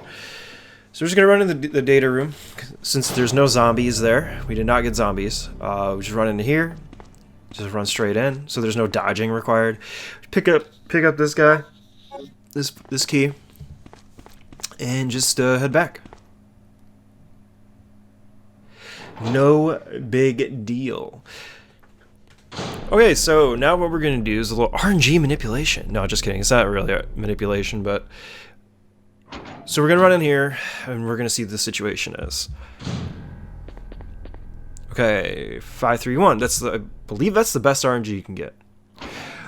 So we're just going to run into the data room. Since there's no zombies there, we did not get zombies. We just run into here. Just run straight in. So there's no dodging required. Pick up this guy. This key. And just head back. No big deal. Okay, so now what we're going to do is a little RNG manipulation. No, just kidding. It's not really a manipulation, but... So we're going to run in here, and we're going to see what the situation is. Okay, 5, 3, 1. I believe that's the best RNG you can get.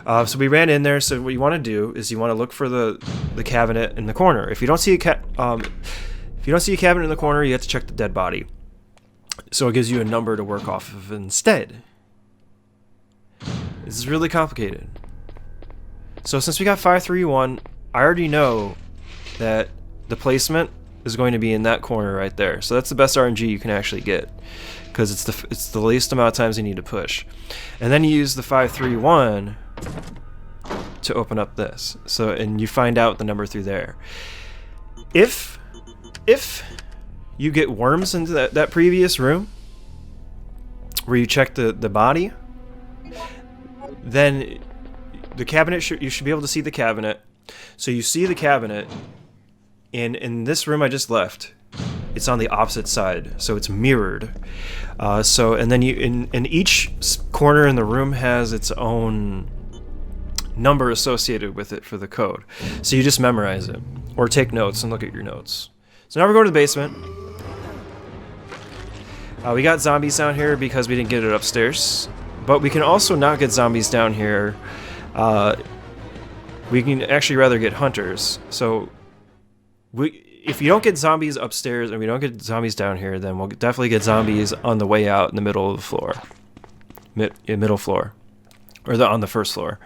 So we ran in there. So what you want to do is you want to look for the cabinet in the corner. If you don't see a cabinet in the corner, you have to check the dead body. So it gives you a number to work off of instead. This is really complicated. So since we got 5, 3, 1, I already know that the placement is going to be in that corner right there. So that's the best RNG you can actually get, because it's the least amount of times you need to push. And then you use the 5, 3, 1 to open up this. So, and you find out the number through there. If you get worms into that previous room where you check the body, then the cabinet you should be able to see the cabinet. So you see the cabinet, and in this room I just left, it's on the opposite side, so it's mirrored. And then in each corner in the room has its own number associated with it for the code. So you just memorize it, or take notes and look at your notes. So now we're going to the basement. We got zombies down here because we didn't get it upstairs, but we can also not get zombies down here. We can actually rather get hunters. So if you don't get zombies upstairs and we don't get zombies down here, then we'll definitely get zombies on the way out in the middle of the floor. Middle floor. Or on the first floor.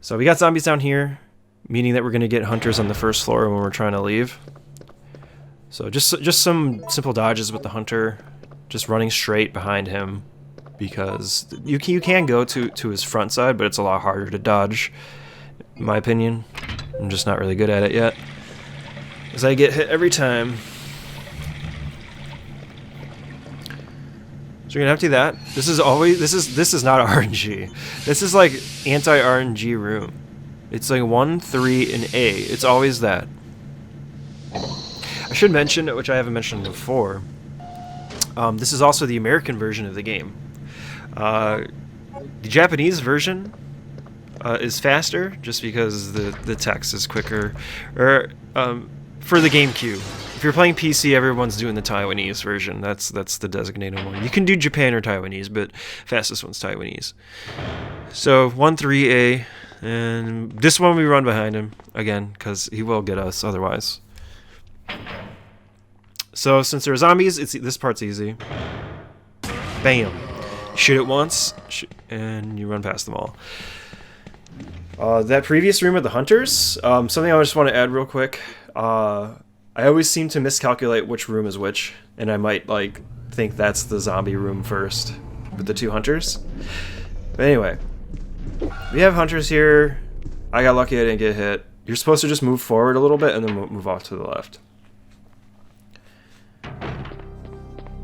So we got zombies down here, meaning that we're going to get hunters on the first floor when we're trying to leave. So just some simple dodges with the hunter, just running straight behind him, because you can go to his front side, but it's a lot harder to dodge, in my opinion. I'm just not really good at it yet, as I get hit every time. So you're gonna empty that. This is not RNG. This is like anti-RNG room. It's like 1, 3, and A. It's always that. I should mention, which I haven't mentioned before, this is also the American version of the game. The Japanese version is faster, just because the text is quicker. Or for the GameCube, if you're playing PC, everyone's doing the Taiwanese version. That's the designated one. You can do Japan or Taiwanese, but fastest one's Taiwanese. So 1, 3, A, and this one we run behind him again, because he will get us otherwise. So since there are zombies, this part's easy. Bam. Shoot it once, and you run past them all. That previous room with the hunters, something I just want to add real quick. I always seem to miscalculate which room is which, and I might like think that's the zombie room first with the 2 hunters. But anyway, we have hunters here. I got lucky I didn't get hit. You're supposed to just move forward a little bit and then move off to the left.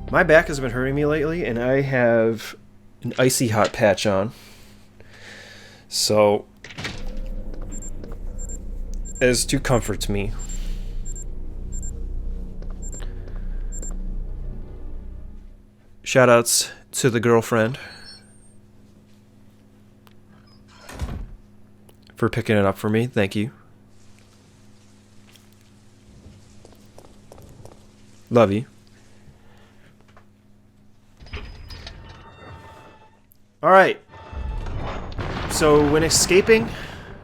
My back has been hurting me lately, and I have an icy hot patch on. So, as to comfort me, shoutouts to the girlfriend for picking it up for me. Thank you. Love you. Alright. So when escaping,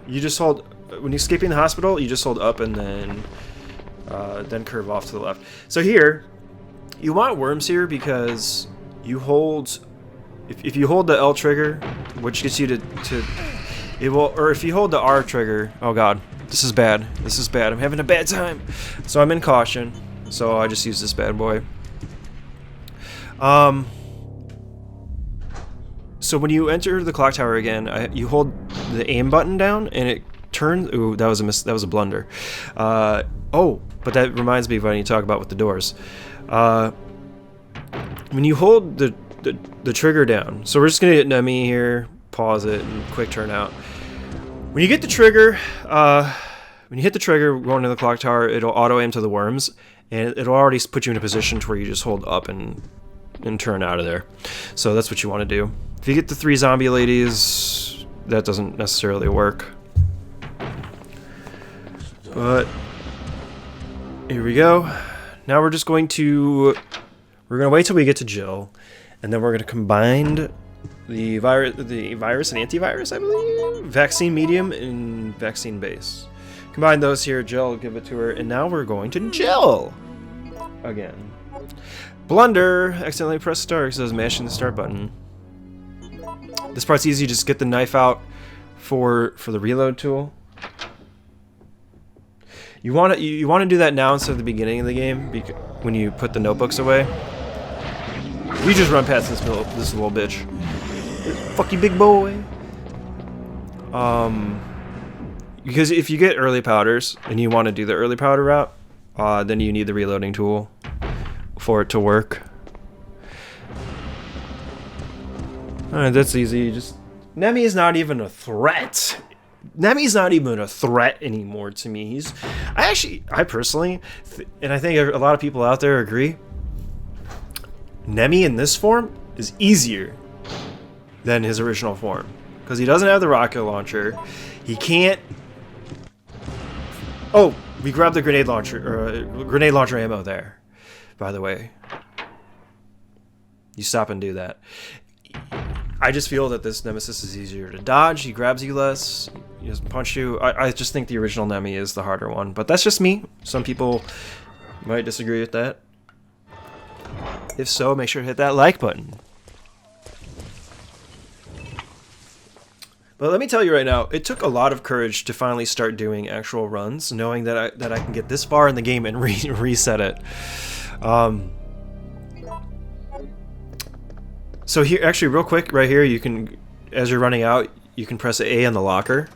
you just hold... When escaping the hospital, you just hold up and then curve off to the left. So here, you want worms here because you hold... If you hold the L trigger, which gets you to it will... Or if you hold the R trigger... Oh god. This is bad. This is bad. I'm having a bad time. So I'm in caution. So I just use this bad boy. So when you enter the clock tower again, you hold the aim button down, and it turns. Ooh, that was a blunder. Oh, but that reminds me of what I need to talk about with the doors. When you hold the trigger down, so we're just gonna get Nemmy here, pause it, and quick turn out. When you get the trigger, when you hit the trigger going to the clock tower, it'll auto aim to the worms, and it'll already put you in a position to where you just hold up and turn out of there. So that's what you want to do. If you get the 3 zombie ladies, that doesn't necessarily work. But here we go. Now we're just going to wait till we get to Jill, and then we're going to combine the virus and antivirus, I believe, vaccine medium and vaccine base. Combine those here. Jill, give it to her, and now we're going to Jill again. Blunder! Accidentally press start because I was mashing the start button. This part's easy. Just get the knife out for the reload tool. You want to do that now instead of the beginning of the game when you put the notebooks away. We just run past this little bitch. Fuck you, big boy. Because if you get early powders and you want to do the early powder route, then you need the reloading tool for it to work. Alright, that's easy. Just Nemmy is not even a threat. Nemmy's not even a threat anymore to me. I personally, and I think a lot of people out there agree, Nemmy in this form is easier than his original form. Because he doesn't have the rocket launcher. He can't... Oh, we grabbed the grenade launcher ammo there, by the way. You stop and do that. I just feel that this Nemesis is easier to dodge. He grabs you less. He doesn't punch you. I just think the original Nemmy is the harder one. But that's just me. Some people might disagree with that. If so, make sure to hit that like button. But let me tell you right now, it took a lot of courage to finally start doing actual runs, knowing that I can get this far in the game and reset it. So here, actually, real quick, right here, you can, as you're running out, you can press A on the locker,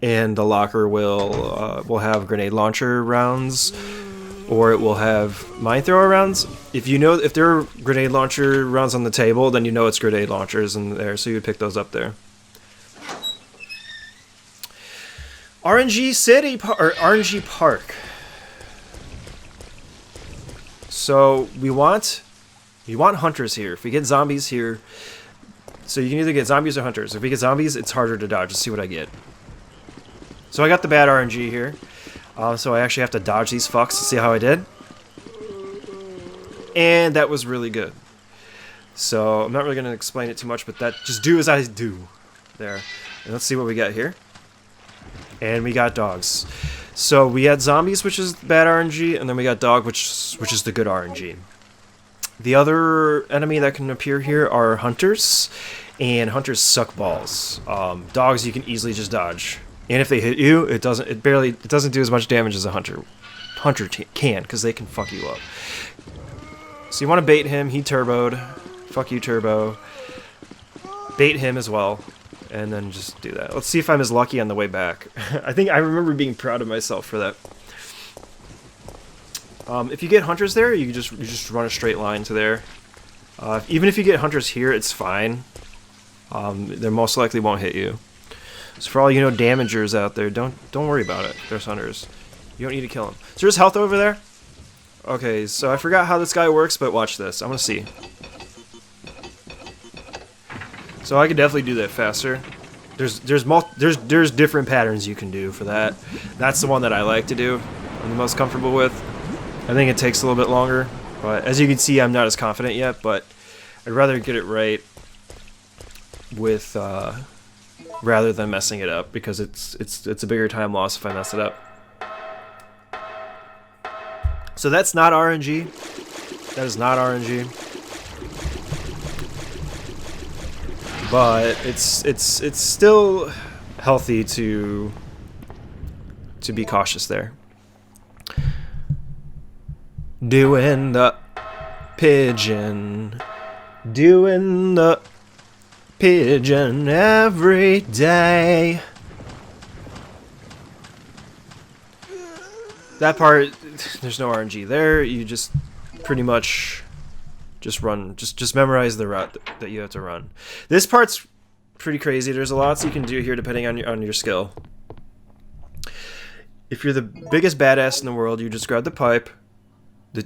and the locker will have grenade launcher rounds, or it will have mine thrower rounds. If you know if there are grenade launcher rounds on the table, then you know it's grenade launchers in there, so you would pick those up there. RNG City or RNG Park. So we want hunters here. If we get zombies here, so you can either get zombies or hunters. If we get zombies, it's harder to dodge. Let's see what I get. So I got the bad RNG here. So I actually have to dodge these fucks to see how I did. And that was really good. So I'm not really going to explain it too much, but that just do as I do there. And let's see what we got here. And we got dogs. So we had zombies, which is bad RNG, and then we got dog, which is the good RNG. The other enemy that can appear here are hunters, and hunters suck balls. Dogs you can easily just dodge. And if they hit you, it doesn't do as much damage as a hunter can, because they can fuck you up. So you want to bait him. He turboed. Fuck you, turbo. Bait him as well, and then just do that. Let's see if I'm as lucky on the way back. I think I remember being proud of myself for that. If you get hunters there, you just run a straight line to there. Even if you get hunters here, it's fine. They most likely won't hit you. So for all you know, damagers out there, don't worry about it. There's hunters. You don't need to kill them. So there's health over there. Okay, so I forgot how this guy works, but watch this. I want to see. So I could definitely do that faster. There's different patterns you can do for that. That's the one that I like to do. I'm the most comfortable with. I think it takes a little bit longer, but as you can see, I'm not as confident yet. But I'd rather get it right with rather than messing it up, because it's a bigger time loss if I mess it up. So that's not RNG. That is not RNG. But it's still healthy to be cautious there. Doing the pigeon. Doing the pigeon every day. That part, there's no RNG there. You just pretty much just run, just memorize the route that you have to run. This part's pretty crazy. There's a lot you can do here depending on your skill. If you're the biggest badass in the world, you just grab the pipe,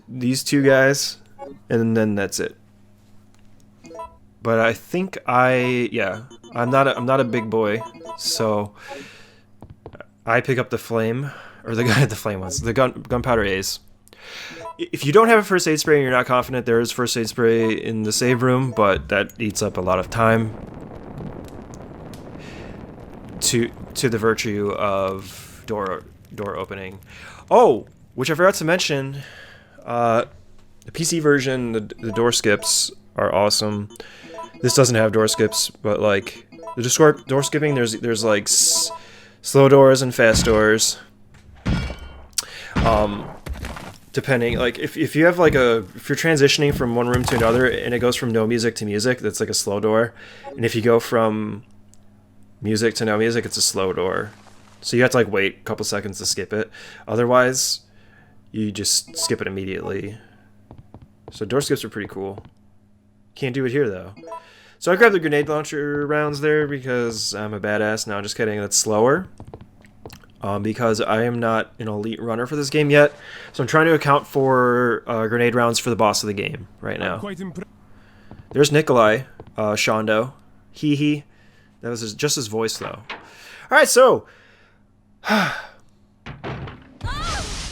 these two guys, and then that's it. But I think I'm not a big boy, so I pick up the flame, or the flame ones, the gunpowder A's. If you don't have a first aid spray and you're not confident, there is first aid spray in the save room, but that eats up a lot of time to the virtue of door opening. Oh, which I forgot to mention, the PC version, the door skips are awesome. This doesn't have door skips, but like the door skipping, there's like slow doors and fast doors. Depending, like if you have like if you're transitioning from one room to another and it goes from no music to music, that's like a slow door. And if you go from music to no music, it's a slow door. So you have to like wait a couple seconds to skip it. Otherwise, you just skip it immediately. So door skips are pretty cool. Can't do it here though. So I grabbed the grenade launcher rounds there because I'm a badass. No, I'm just kidding. That's slower. Because I am not an elite runner for this game yet. So I'm trying to account for grenade rounds for the boss of the game right now. There's Nikolai, Shondo. Hee. That was just his voice though. Alright, so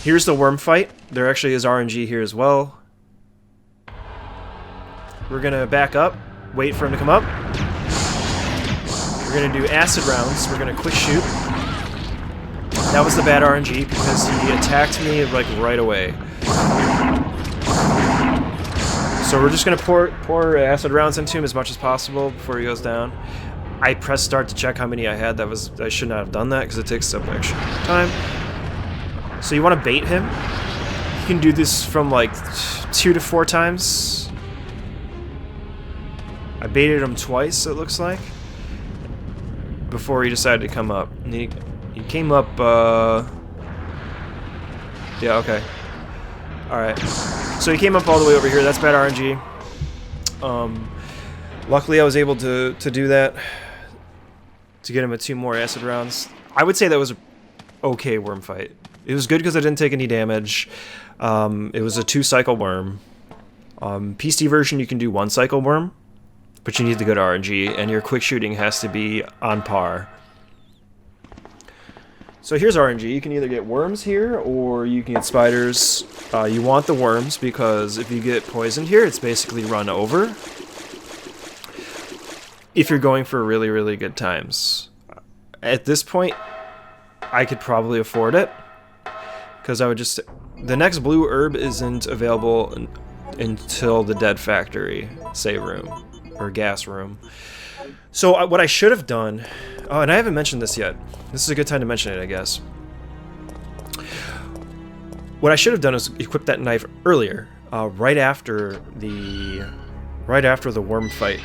here's the worm fight. There actually is RNG here as well. We're gonna back up, wait for him to come up. We're gonna do acid rounds. We're gonna quick shoot. That was the bad RNG because he attacked me like right away. So we're just gonna pour acid rounds into him as much as possible before he goes down. I pressed start to check how many I had. I should not have done that because it takes some extra time. So you want to bait him. You can do this from like 2 to 4 times. I baited him twice, it looks like, before he decided to come up. And he came up, yeah, okay. Alright. So he came up all the way over here. That's bad RNG. Luckily I was able to do that, to get him at 2 more acid rounds. I would say that was an okay worm fight. It was good because I didn't take any damage. It was a 2-cycle worm. PC version you can do 1-cycle worm, but you need the good RNG, and your quick shooting has to be on par. So here's RNG. You can either get worms here, or you can get spiders. You want the worms, because if you get poisoned here, it's basically run over. If you're going for really, really good times. At this point, I could probably afford it, because I would just... The next blue herb isn't available until the Dead Factory save room. Or gas room. So what I should have done, oh, and I haven't mentioned this yet. This is a good time to mention it, I guess. What I should have done is equip that knife earlier, right after the worm fight.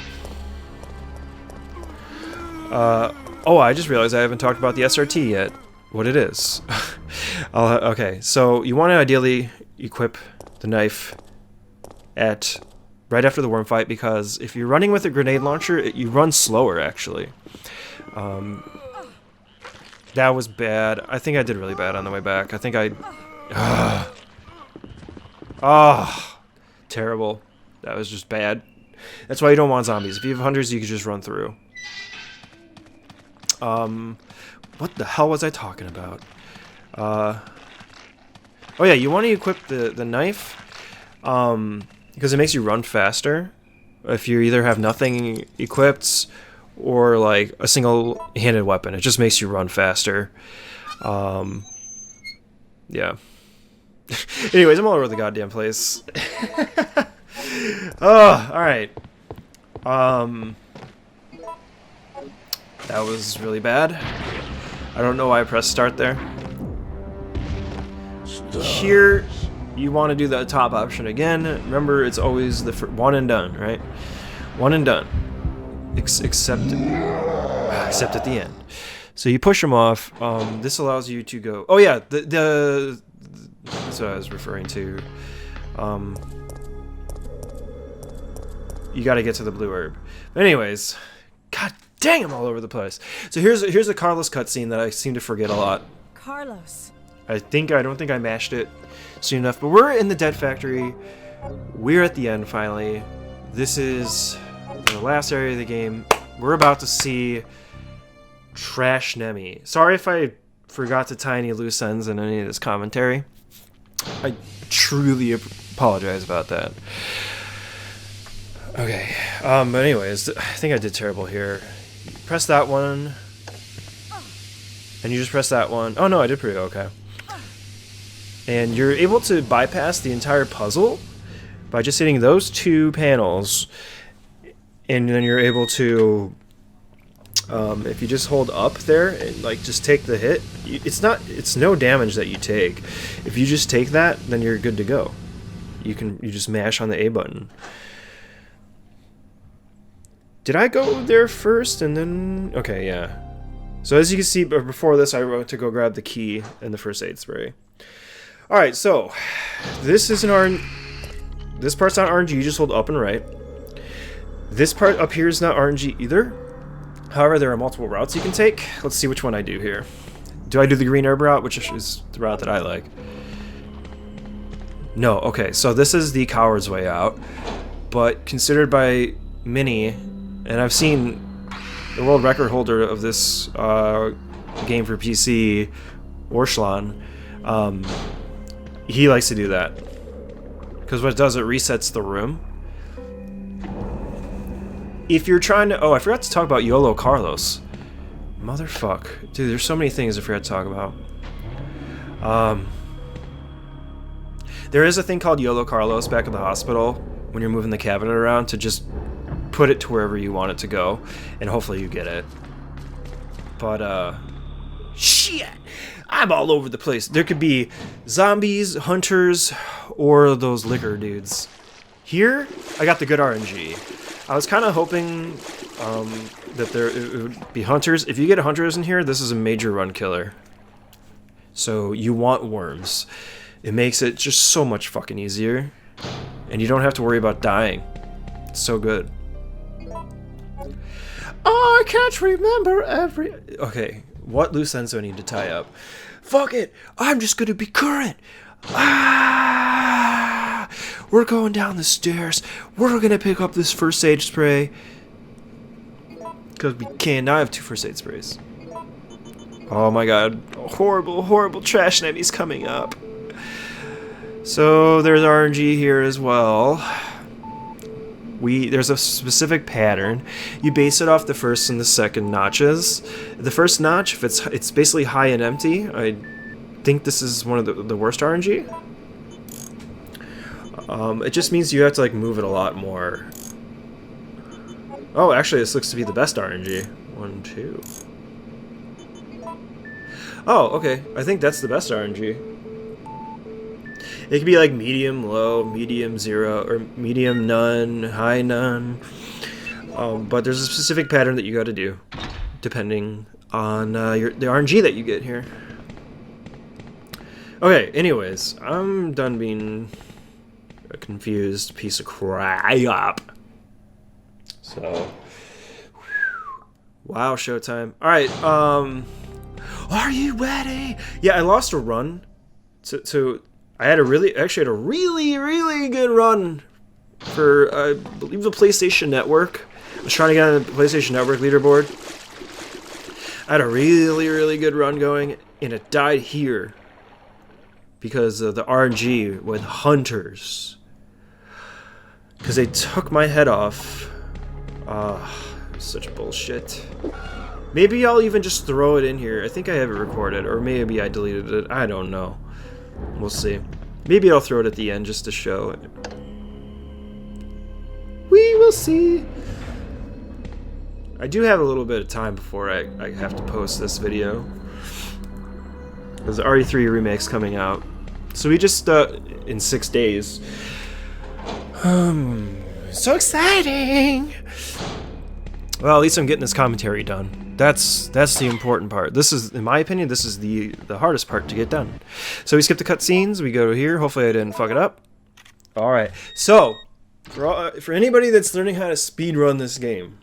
Oh, I just realized I haven't talked about the SRT yet. What it is. Okay, so you want to ideally equip the knife at right after the worm fight, because if you're running with a grenade launcher, you run slower, actually. That was bad. I think I did really bad on the way back. I think terrible. That was just bad. That's why you don't want zombies. If you have hunters, you can just run through. What the hell was I talking about? Oh yeah, you want to equip the knife, because it makes you run faster. If you either have nothing equipped or like a single-handed weapon, it just makes you run faster. Yeah. Anyways, I'm all over the goddamn place. Oh, alright. That was really bad. I don't know why I pressed start there. Here, you want to do the top option again. Remember, it's always the one and done, right? One and done. Except at the end. So you push them off. This allows you to go... Oh yeah, that's what I was referring to. You got to get to the blue herb. But anyways, god dang, I'm all over the place. So here's a Carlos cutscene that I seem to forget a lot. Carlos. I don't think I mashed it soon enough, but we're in the Dead Factory. We're at the end finally. This is the last area of the game. We're about to see Trash Nemmy. Sorry if I forgot to tie any loose ends in any of this commentary. I truly apologize about that. Okay, but anyways, I think I did terrible here. Press that one, and you just press that one. Oh no, I did pretty okay. And you're able to bypass the entire puzzle by just hitting those 2 panels, and then you're able to, if you just hold up there and like just take the hit, it's no damage that you take. If you just take that, then you're good to go. You just mash on the A button. Did I go there first and then... Okay, yeah. So as you can see, before this, I went to go grab the key and the first aid spray. Alright, so this is this part's not RNG, you just hold up and right. This part up here is not RNG either. However, there are multiple routes you can take. Let's see which one I do here. Do I do the green herb route, which is the route that I like? No, okay, so this is the coward's way out, but considered by many, and I've seen the world record holder of this game for PC, Orslan, he likes to do that. Because what it does, it resets the room. If you're trying to... Oh, I forgot to talk about YOLO Carlos. Motherfuck. Dude, there's so many things I forgot to talk about. There is a thing called YOLO Carlos back at the hospital when you're moving the cabinet around to just put it to wherever you want it to go, and hopefully you get it. But shit, I'm all over the place. There could be zombies, hunters, or those liquor dudes. Here, I got the good RNG. I was kind of hoping that it would be hunters. If you get hunters in here, this is a major run killer. So you want worms. It makes it just so much fucking easier. And you don't have to worry about dying. It's so good. Oh, I can't remember every... Okay, what loose ends do I need to tie up? Fuck it! I'm just gonna be current! Ah! We're going down the stairs. We're gonna pick up this first aid spray. Because we can. Now I have 2 first aid sprays. Oh my god. Horrible, horrible Trash Nemmy's coming up. So there's RNG here as well. There's a specific pattern. You base it off the first and the second notches. The first notch, if it's basically high and empty, I think this is one of the worst RNG. It just means you have to like move it a lot more. Oh, actually, this looks to be the best RNG. 1, 2. Oh, okay. I think that's the best RNG. It could be like medium, low, medium, 0, or medium, none, high, none. But there's a specific pattern that you got to do, depending on the RNG that you get here. Okay, anyways, I'm done being a confused piece of crap. So, wow, Sjotyme. All right, are you ready? Yeah, I lost a run to I had a really good run for, I believe, the PlayStation Network. I was trying to get on the PlayStation Network leaderboard. I had a really good run going, and it died here because of the RNG with hunters. Because they took my head off. Such bullshit. Maybe I'll even just throw it in here. I think I have it recorded, or maybe I deleted it. I don't know. We'll see. Maybe I'll throw it at the end just to show it. We will see. I do have a little bit of time before I have to post this video. There's the RE3 remake's coming out. So we just, in 6 days. So exciting! Well, at least I'm getting this commentary done. That's the important part. This is, in my opinion, this is the hardest part to get done. So we skip the cutscenes. We go to here. Hopefully I didn't fuck it up. All right. So for anybody that's learning how to speedrun this game,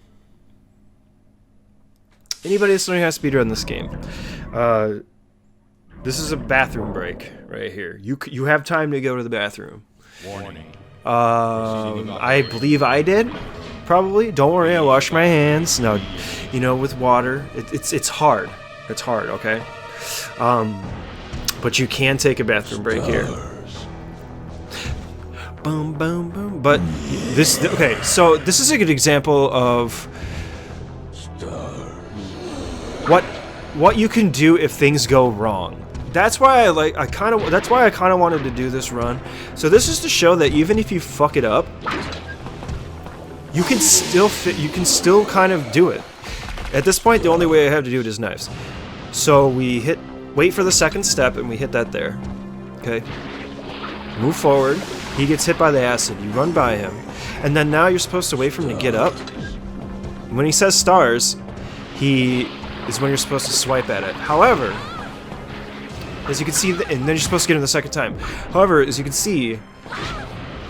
this is a bathroom break right here. You have time to go to the bathroom. Warning. I believe I did. Probably. Don't worry, I wash my hands. No, you know, with water. It's hard. It's hard, okay? But you can take a bathroom break here. Boom, boom, boom. But okay, so this is a good example of what you can do if things go wrong. That's why I kind of wanted to do this run. So this is to show that even if you fuck it up, you can still kind of do it. At this point, the only way I have to do it is knives. So we wait for the second step, and we hit that there. Okay. Move forward. He gets hit by the acid. You run by him, and then now you're supposed to wait for him to get up. When he says stars, he is when you're supposed to swipe at it. However, as you can see, and then you're supposed to get him the second time. However, as you can see,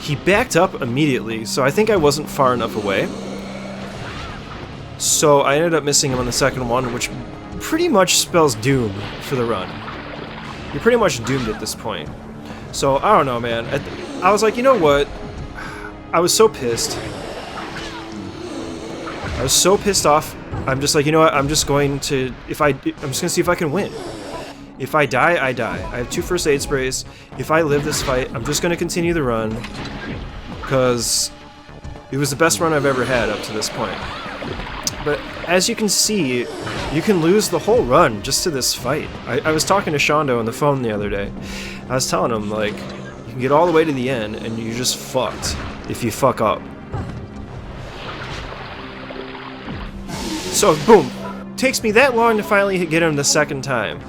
he backed up immediately, so I think I wasn't far enough away. So I ended up missing him on the second one, which pretty much spells doom for the run. You're pretty much doomed at this point. So, I don't know, man. I was like, you know what? I was so pissed. I was so pissed off. I'm just like, you know what? I'm just going to see if I can win. If I die, I die. I have 2 first aid sprays. If I live this fight, I'm just going to continue the run. Because it was the best run I've ever had up to this point. But as you can see, you can lose the whole run just to this fight. I was talking to Shondo on the phone the other day. I was telling him, like, you can get all the way to the end and you're just fucked if you fuck up. So, boom. Takes me that long to finally get him the second time.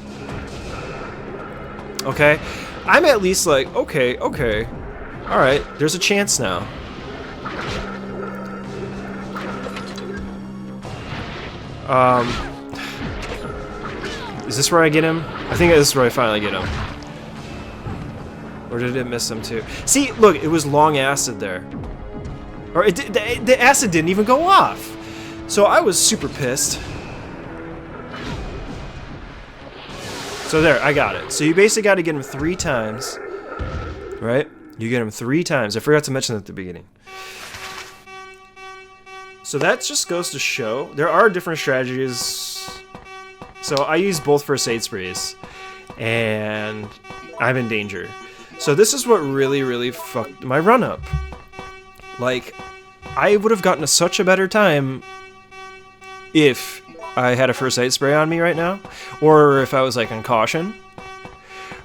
Okay? I'm at least like, okay. Alright, there's a chance now. Is this where I get him? I think this is where I finally get him. Or did it miss him too? See, look, it was long acid there. Or the acid didn't even go off. So I was super pissed. So there, I got it. So you basically got to get him 3 times. Right? You get him 3 times. I forgot to mention that at the beginning. So that just goes to show there are different strategies. So I use both first aid sprays, and I'm in danger. So this is what really fucked my run up. Like, I would have gotten such a better time if I had a first aid spray on me right now, or if I was like on caution.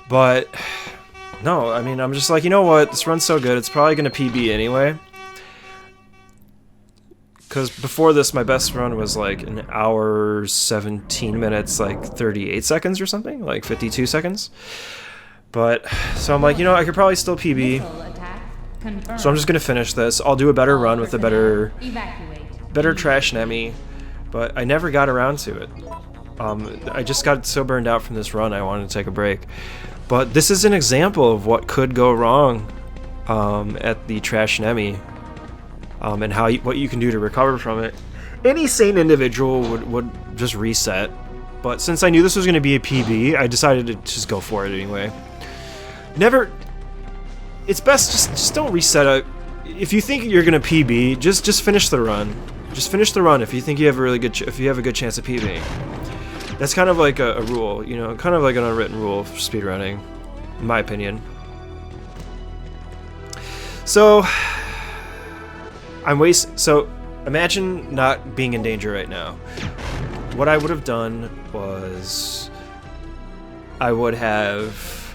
But no, I mean, I'm just like, you know what? This run's so good, it's probably gonna PB anyway. Because before this, my best run was like an hour, 17 minutes, like 38 seconds or something, like 52 seconds. But, so I'm like, you know, I could probably still PB. So I'm just going to finish this. I'll do a better run with a better Trash Nemmy. But I never got around to it. I just got so burned out from this run, I wanted to take a break. But this is an example of what could go wrong at the Trash Nemmy. And what you can do to recover from it. Any sane individual would just reset, but since I knew this was going to be a PB, I decided to just go for it anyway. It's best just don't reset. If you think you're going to PB, just finish the run. Just finish the run if you think you have a if you have a good chance of PBing. That's kind of like a rule, you know, kind of like an unwritten rule for speedrunning, in my opinion. So. So imagine not being in danger right now. What I would have done was I would have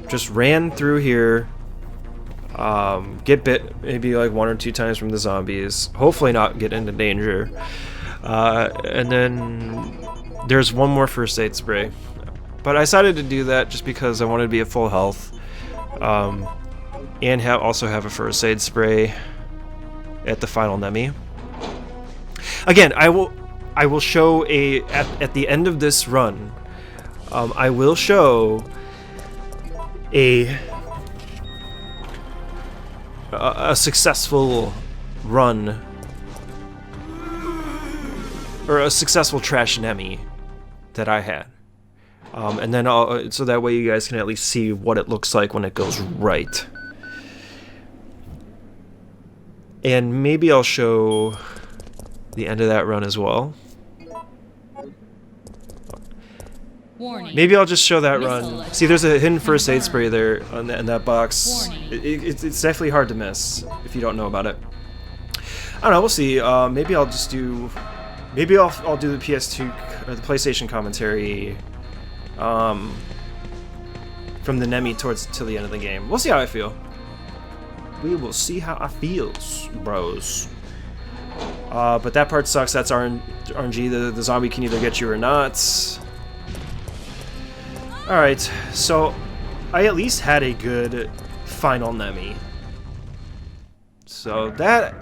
just ran through here, get bit maybe like 1 or 2 times from the zombies, hopefully not get into danger, and then there's one more first aid spray. But I decided to do that just because I wanted to be at full health, and also have a first aid spray at the final Nemmy. Again, I will show at the end of this run, I will show a successful run, or a successful Trash Nemmy that I had, and then so that way you guys can at least see what it looks like when it goes right. And maybe I'll show the end of that run as well. Warning. Maybe I'll just show that run. See, there's a hidden first aid spray there in that box. It's definitely hard to miss if you don't know about it. I don't know. We'll see. Maybe I'll just do. Maybe I'll do the PS2 or the PlayStation commentary. From the Nemmy to the end of the game. We'll see how I feel. We will see how I feel, bros. But that part sucks. That's RNG. The zombie can either get you or not. Alright, so I at least had a good final Nemmy. So that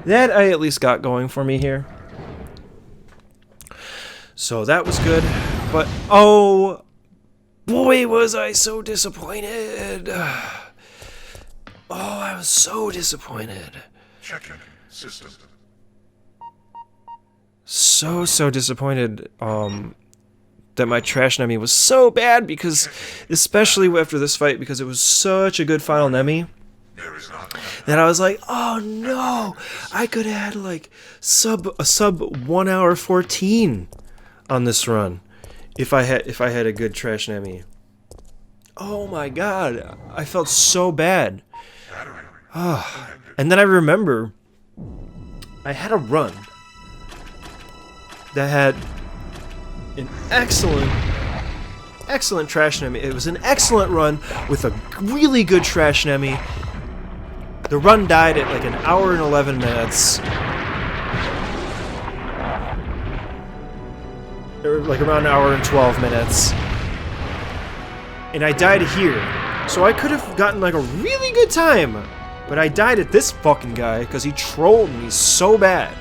I at least got going for me here. So that was good. But oh boy, was I so disappointed. Oh, I was so disappointed. Checking system. So disappointed that my Trash Nemmy was so bad, because especially after this fight, because it was such a good final Nemmy that I was like, oh no, I could have had like a sub 1 hour 14 on this run if I had a good Trash Nemmy. Oh my god, I felt so bad. And then I remember I had a run that had an excellent Trash Nemmy. It was an excellent run with a really good Trash Nemmy. The run died at like 1 hour and 11 minutes. like around an hour and 12 minutes. And I died here. So I could have gotten like a really good time. But I died at this fucking guy because he trolled me so bad.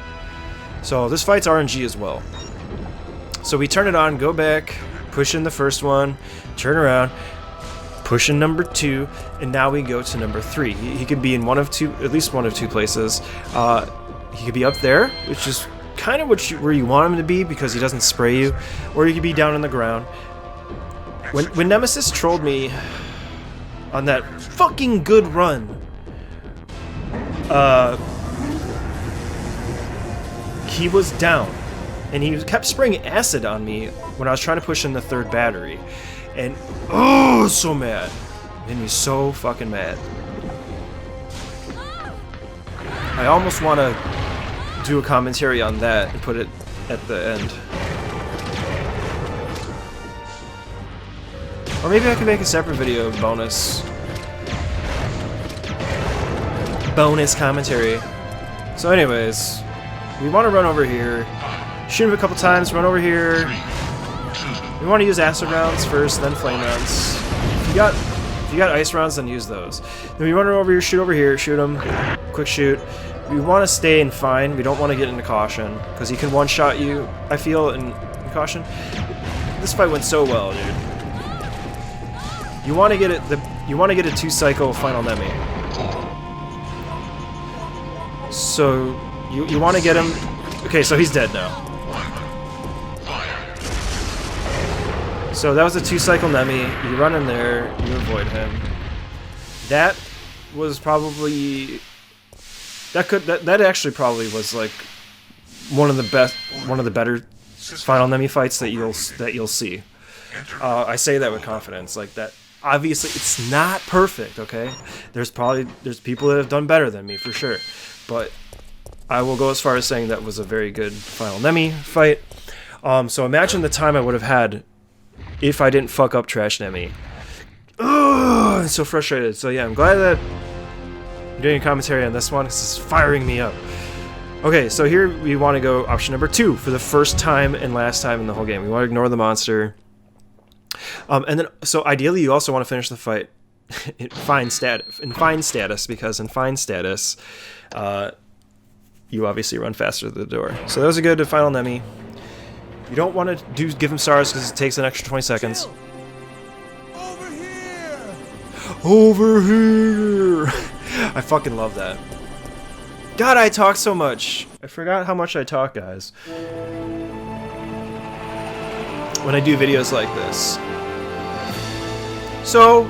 So this fight's RNG as well. So we turn it on, go back, push in the first one, turn around, push in number 2, and now we go to number 3. He could be in one of two, at least one of two places. He could be up there, which is kind of where you want him to be because he doesn't spray you, or he could be down on the ground. When Nemesis trolled me on that fucking good run, he was down, and he kept spraying acid on me when I was trying to push in the 3rd battery, and oh, so mad. Made me so fucking mad. I almost want to do a commentary on that and put it at the end. Or maybe I could make a separate video of bonus commentary. So anyways, we want to run over here, shoot him a couple times, run over here. We want to use acid rounds first, then flame rounds. If you got ice rounds, then use those. Then we run over here, shoot him, quick shoot. We want to stay in fine. We don't want to get into caution because he can one-shot you, I feel, in caution. This fight went so well, dude. You want to get it. You want to get a 2-cycle final Nemmy. So you want to get him. Okay, so he's dead now. So that was a 2-cycle Nemmy. You run in there, you avoid him. That was probably. That actually probably was like one of the better final Nemmy fights that you'll see. I say that with confidence, like that. Obviously, it's not perfect. Okay, there's people that have done better than me for sure, but I will go as far as saying that was a very good final Nemmy fight. So imagine the time I would have had if I didn't fuck up Trash Nemmy. Ugh, I'm so frustrated. So yeah, I'm glad that I'm doing a commentary on this one. This is firing me up. Okay, so here we want to go option number 2 for the first time and last time in the whole game. We want to ignore the monster. And then, so ideally, you also want to finish the fight in fine status, because in fine status, you obviously run faster to the door. So that was a good final Nemmy. You don't want to give him stars because it takes an extra 20 seconds. Over here! Over here! I fucking love that. God, I talk so much. I forgot how much I talk, guys. When I do videos like this. So,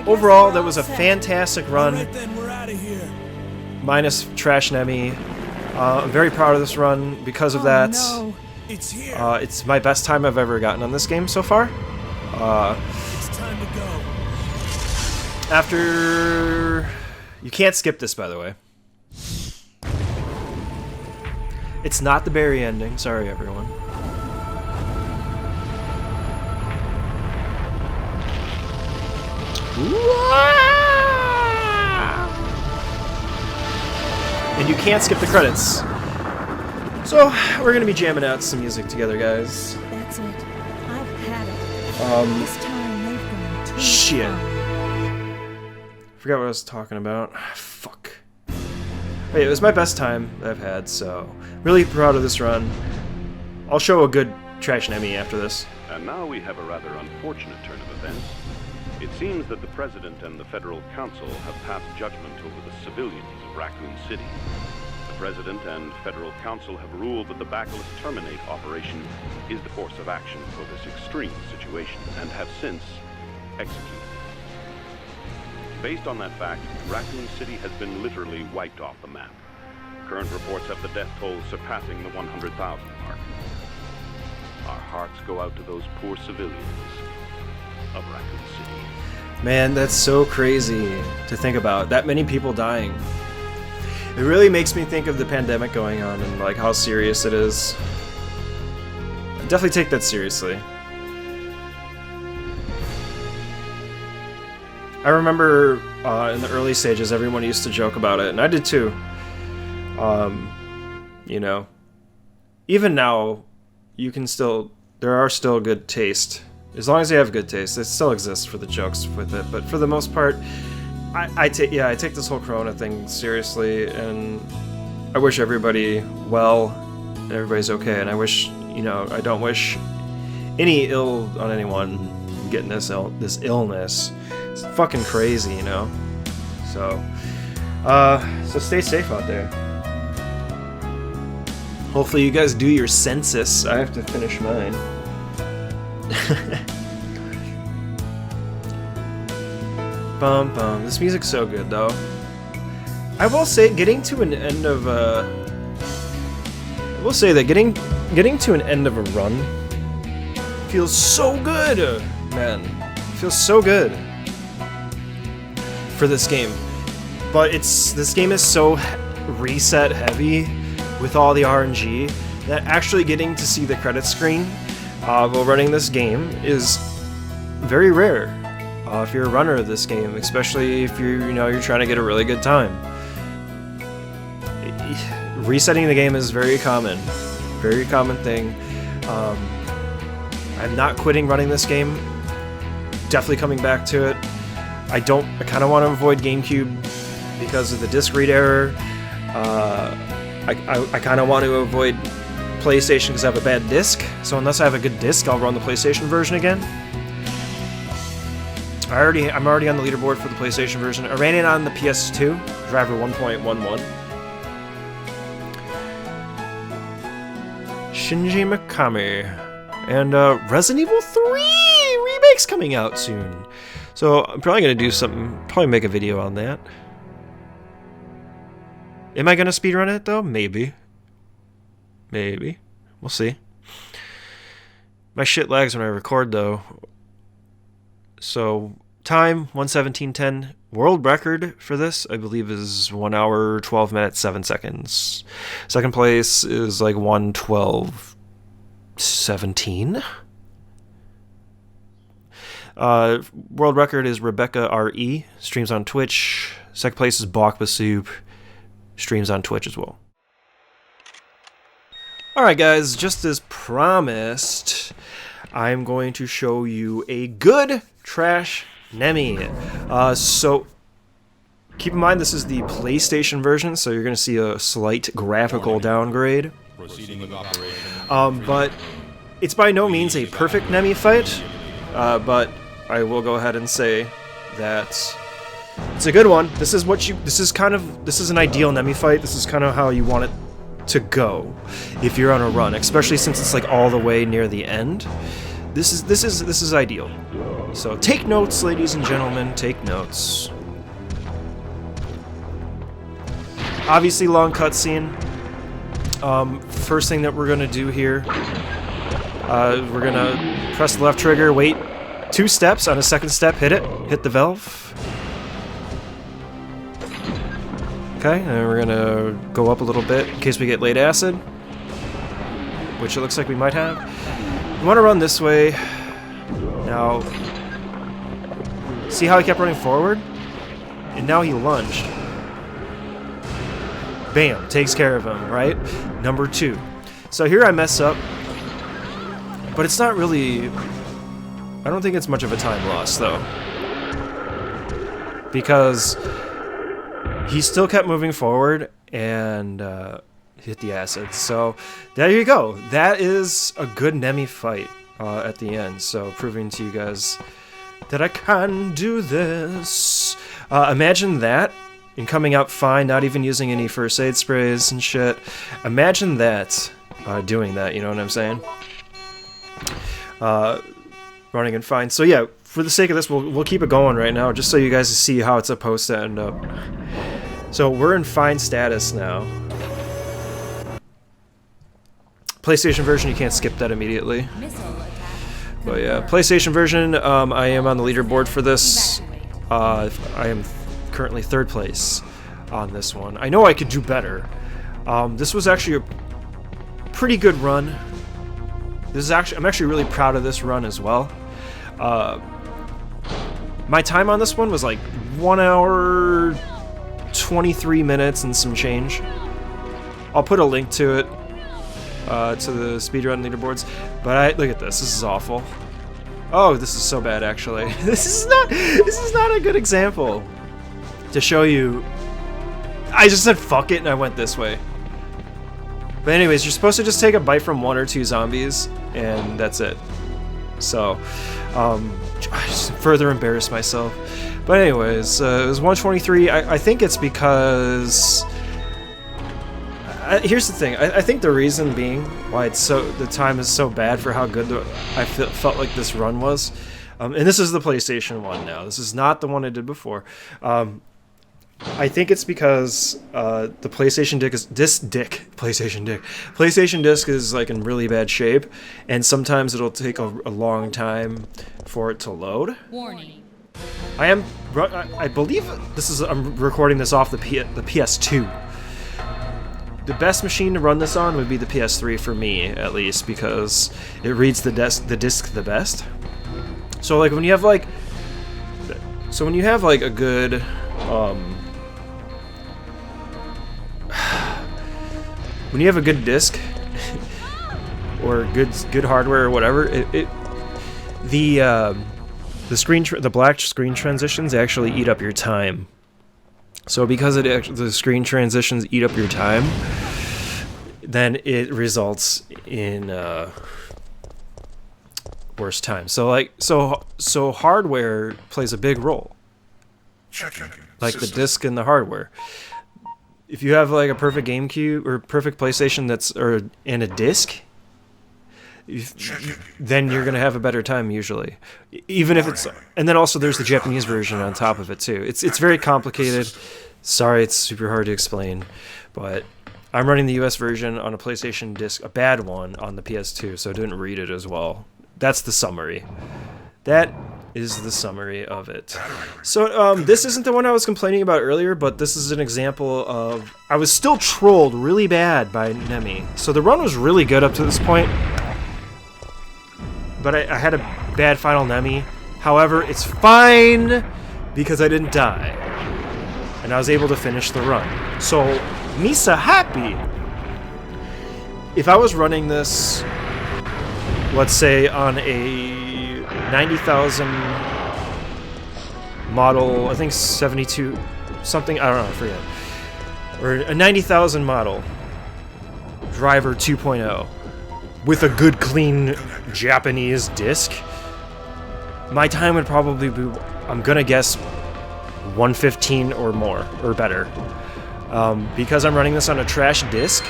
overall, that was a fantastic run. All right, then, we're out of here. Minus Trash Nemmy. I'm very proud of this run because of that. No. It's here. It's my best time I've ever gotten on this game so far. It's time to go. After... You can't skip this, by the way. It's not the berry ending. Sorry, everyone. And you can't skip the credits. So, we're gonna be jamming out some music together, guys. That's it. I've had it. This time they've gone too Shit. far. Forgot what I was talking about. Fuck. Hey, it was my best time that I've had, so really proud of this run. I'll show a good Trash Nemmy after this. And now we have a rather unfortunate turn of events. It seems that the President and the Federal Council have passed judgment over the civilians of Raccoon City. The President and Federal Council have ruled that the Bacillus Terminate operation is the course of action for this extreme situation, and have since executed. Based on that fact, Raccoon City has been literally wiped off the map. Current reports have the death toll surpassing the 100,000 mark. Our hearts go out to those poor civilians of Raccoon City. Man, that's so crazy to think about. That many people dying. It really makes me think of the pandemic going on and like how serious it is. I definitely take that seriously. I remember in the early stages, everyone used to joke about it, and I did too. You know, even now, you can still there are still good taste. As long as they have good taste, it still exists for the jokes with it. But for the most part, I take this whole Corona thing seriously, and I wish everybody well, and everybody's okay. And I wish, you know, I don't wish any ill on anyone getting this illness. It's fucking crazy, you know. So stay safe out there. Hopefully you guys do your census. I have to finish mine. Bum bum. This music's so good though. I will say getting to an end of I will say that getting to an end of a run feels so good, man. It feels so good for this game. But this game is so reset heavy with all the RNG that actually getting to see the credit screen while running this game is very rare. If you're a runner of this game, especially if you're trying to get a really good time. Resetting the game is very common thing. I'm not quitting running this game. Definitely coming back to it. I kind of want to avoid GameCube because of the disc read error. I kind of want to avoid PlayStation because I have a bad disc. So unless I have a good disc, I'll run the PlayStation version again. I'm already on the leaderboard for the PlayStation version. I ran it on the PS2, driver 1.11. Shinji Mikami. And Resident Evil 3 remake's coming out soon. So I'm probably going to do something, probably make a video on that. Am I going to speedrun it though? Maybe. Maybe. We'll see. My shit lags when I record though. So, time 1:17:10. World record for this, I believe, is 1 hour, 12 minutes, 7 seconds. Second place is like 1:12:17. World record is Rebecca RE, streams on Twitch. Second place is Bakba Soup, streams on Twitch as well. Alright guys, just as promised, I'm going to show you a good Trash Nemmy. So keep in mind this is the PlayStation version, so you're going to see a slight graphical downgrade. But it's by no means a perfect Nemmy fight, but I will go ahead and say that it's a good one. This is an ideal Nemmy fight. This is kind of how you want it to go if you're on a run, especially since it's like all the way near the end. This is ideal. So take notes, ladies and gentlemen, take notes. Obviously long cutscene. First thing that we're gonna do here, we're gonna press the left trigger, wait 2 steps, on a second step hit the valve. Okay, and we're gonna go up a little bit in case we get late acid, which it looks like we might have. We want to run this way. Now, see how he kept running forward? And now he lunged. Bam, takes care of him, right? Number 2. So here I mess up, but it's not really... I don't think it's much of a time loss, though. Because he still kept moving forward and hit the acid. So there you go. That is a good Nemmy fight at the end. So proving to you guys that I can do this. Imagine that and coming out fine, not even using any first aid sprays and shit. Imagine that, doing that, you know what I'm saying? Running in fine. So yeah, for the sake of this, we'll keep it going right now, just so you guys see how it's supposed to end up. So we're in fine status now. PlayStation version, you can't skip that immediately. But yeah, PlayStation version, I am on the leaderboard for this. I am currently 3rd place on this one. I know I could do better. This was actually a pretty good run. I'm actually really proud of this run as well. My time on this one was like 1 hour 23 minutes and some change. I'll put a link to it to the speedrun leaderboards. But look at this. This is awful. Oh, this is so bad, actually. This is not a good example to show you. I just said fuck it and I went this way. But anyways, you're supposed to just take a bite from 1 or 2 zombies, and that's it. So, I just further embarrassed myself. But anyways, it was 123. I think it's because... here's the thing. I think the reason being why the time is so bad for how good I felt like this run was, and this is the PlayStation one now. This is not the one I did before. I think it's because the PlayStation disc is like in really bad shape, and sometimes it'll take a long time for it to load. Warning. I believe I'm recording this off the PS2. The best machine to run this on would be the PS3 for me, at least, because it reads the disc the best. So like when you have like a good when you have a good disc or good hardware or whatever, the black screen transitions actually eat up your time. So because the screen transitions eat up your time, then it results in worse time. So hardware plays a big role. Like the disc and the hardware. If you have like a perfect GameCube or perfect PlayStation and a disc, then you're gonna have a better time usually. Even if it's, and then also there's the Japanese version on top of it too. It's very complicated. Sorry, it's super hard to explain, but I'm running the US version on a PlayStation disc, a bad one, on the PS2, so I didn't read it as well. That's the summary. That is the summary of it. So this isn't the one I was complaining about earlier, but this is an example of I was still trolled really bad by Nemmy. So the run was really good up to this point, but I had a bad final Nemmy. However, it's fine because I didn't die, and I was able to finish the run. So Misa happy. If I was running this, let's say on a 90,000 model, I think 72 something, I don't know, I forget, or a 90,000 model driver 2.0 with a good clean Japanese disc, my time would probably be, I'm gonna guess, 115 or more, or better, because I'm running this on a trash disc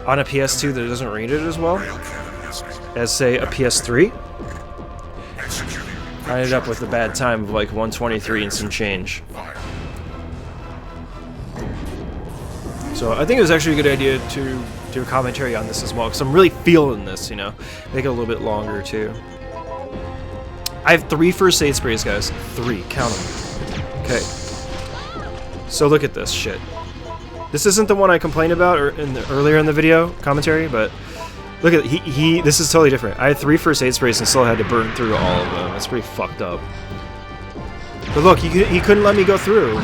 on a PS2 that doesn't read it as well as, say, a PS3. I ended up with a bad time of like 123 and some change. So I think it was actually a good idea to do a commentary on this as well, because I'm really feeling this, you know. Make it a little bit longer too. I have 3 first aid sprays, guys. 3, count them. Okay. So look at this shit. This isn't the one I complained about earlier in the video commentary, but look at this is totally different. I had 3 first aid sprays and still had to burn through all of them. That's pretty fucked up. But look, he couldn't let me go through.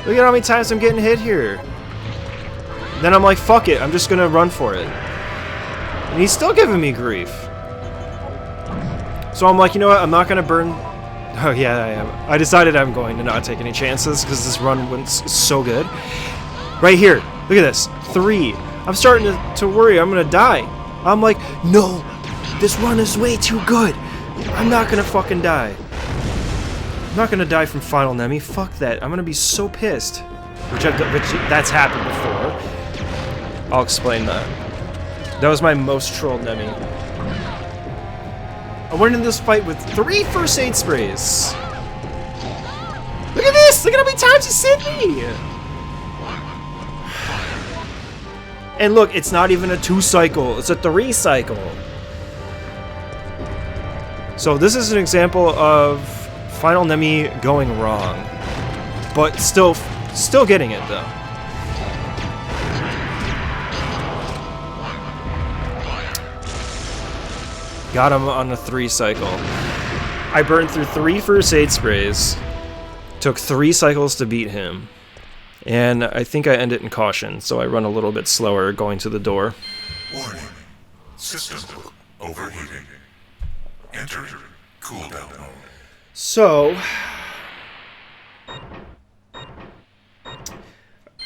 Look at how many times I'm getting hit here. Then I'm like, fuck it, I'm just gonna run for it. And he's still giving me grief. So I'm like, you know what, I'm not gonna burn. Oh yeah, I am. I decided I'm going to not take any chances because this run went so good. Right here, look at this, 3. I'm starting to worry I'm gonna die. I'm like, no, this run is way too good. I'm not gonna fucking die. I'm not gonna die from Final Nemmy. Fuck that. I'm gonna be so pissed. Which that's happened before. I'll explain that. That was my most trolled Nemmy. I went into this fight with 3 first aid sprays. Look at this! Look at how many times he's hit me! And look, it's not even a 2 cycle, it's a 3 cycle. So this is an example of Final Nemmy going wrong, but still getting it though. Got him on a 3 cycle. I burned through 3 first aid sprays, took 3 cycles to beat him. And I think I end it in caution, so I run a little bit slower going to the door. Warning. System overheating. Enter cooldown mode. So,